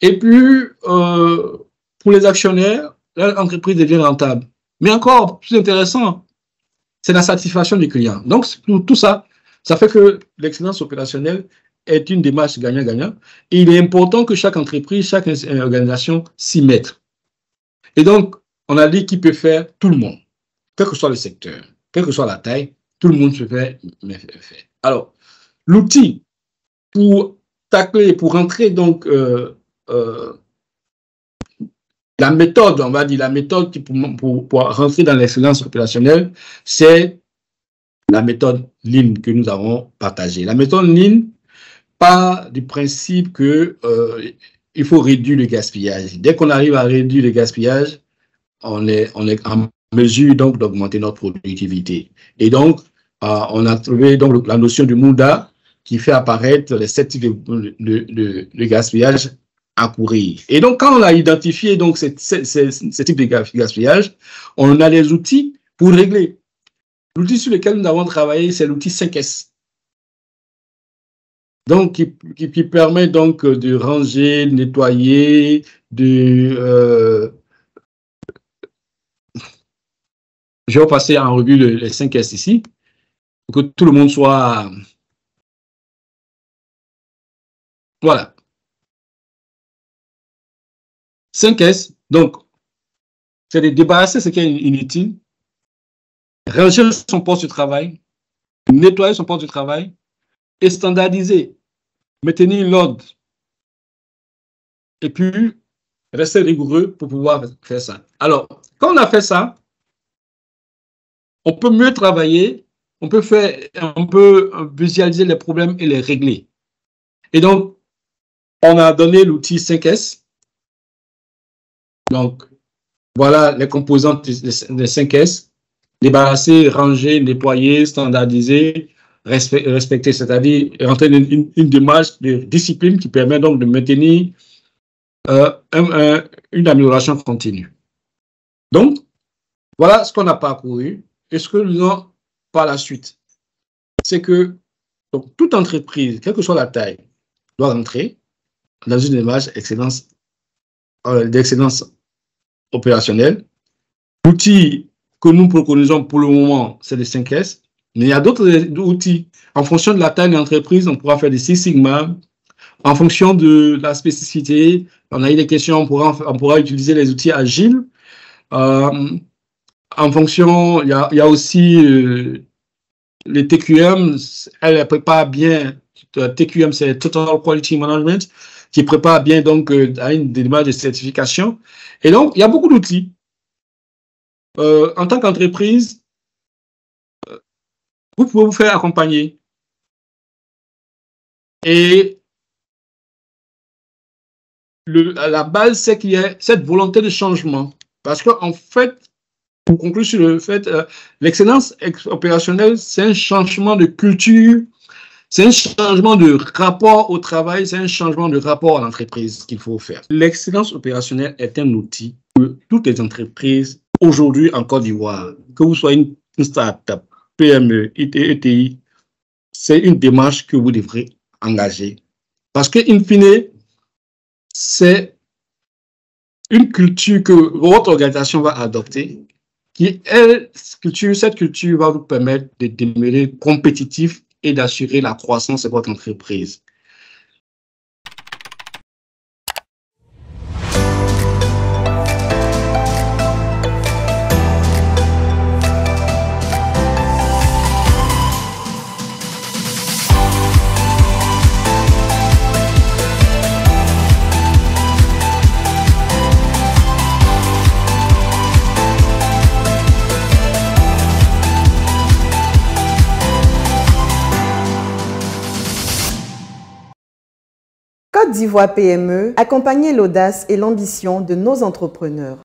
[SPEAKER 2] Et puis, pour les actionnaires, l'entreprise devient rentable. Mais encore plus intéressant, c'est la satisfaction du client. Donc, tout ça, ça fait que l'excellence opérationnelle est une démarche gagnant-gagnant. Et il est important que chaque entreprise, chaque organisation s'y mette. Et donc, on a dit qu'il peut faire tout le monde, quel que soit le secteur, quelle que soit la taille, tout le monde se fait. Alors, l'outil pour tacler, pour rentrer donc la méthode, on va dire, la méthode pour rentrer dans l'excellence opérationnelle, c'est la méthode Lean que nous avons partagée. La méthode Lean part du principe que il faut réduire le gaspillage. Dès qu'on arrive à réduire le gaspillage, on est en mesure donc d'augmenter notre productivité. Et donc, on a trouvé donc la notion du MUDA qui fait apparaître les 7 types de gaspillage à courir. Et donc, quand on a identifié donc ces types de gaspillage, on a les outils pour régler. L'outil sur lequel nous avons travaillé, c'est l'outil 5S. Donc, qui permet donc de ranger, de nettoyer, je vais passer en revue les 5S ici, pour que tout le monde soit... Voilà. 5S, donc, c'est de débarrasser ce qui est inutile, ranger son poste de travail, nettoyer son poste de travail, et standardiser, maintenir l'ordre, et puis rester rigoureux pour pouvoir faire ça. Alors, quand on a fait ça, on peut mieux travailler, on peut visualiser les problèmes et les régler. Et donc, on a donné l'outil 5S. Donc, voilà les composantes des 5S. Débarrasser, ranger, nettoyer, standardiser, respecter, c'est-à-dire rentrer dans une démarche de discipline qui permet donc de maintenir une amélioration continue. Donc, voilà ce qu'on a parcouru. Et ce que nous avons par la suite, c'est que donc, toute entreprise, quelle que soit la taille, doit rentrer dans une démarche d'excellence opérationnelle. L'outil que nous préconisons pour le moment, c'est les 5S. Mais il y a d'autres outils. En fonction de la taille de l'entreprise, on pourra faire des Six Sigma. En fonction de la spécificité, on a eu des questions, on pourra utiliser les outils agiles. En fonction, il y a aussi les TQM, elle prépare bien. TQM, c'est Total Quality Management, qui prépare bien donc à une démarche de certification. Et donc, il y a beaucoup d'outils. En tant qu'entreprise, vous pouvez vous faire accompagner. Et la base, c'est qu'il y a cette volonté de changement. Parce qu'en fait, pour conclure sur le fait, l'excellence opérationnelle, c'est un changement de culture, c'est un changement de rapport au travail, c'est un changement de rapport à l'entreprise qu'il faut faire. L'excellence opérationnelle est un outil que toutes les entreprises, aujourd'hui en Côte d'Ivoire, que vous soyez une start-up, PME, ETI, c'est une démarche que vous devrez engager. Parce que, in fine, c'est une culture que votre organisation va adopter, cette culture va vous permettre de demeurer compétitif et d'assurer la croissance de votre entreprise.
[SPEAKER 8] Côte d'Ivoire PME, accompagner l'audace et l'ambition de nos entrepreneurs.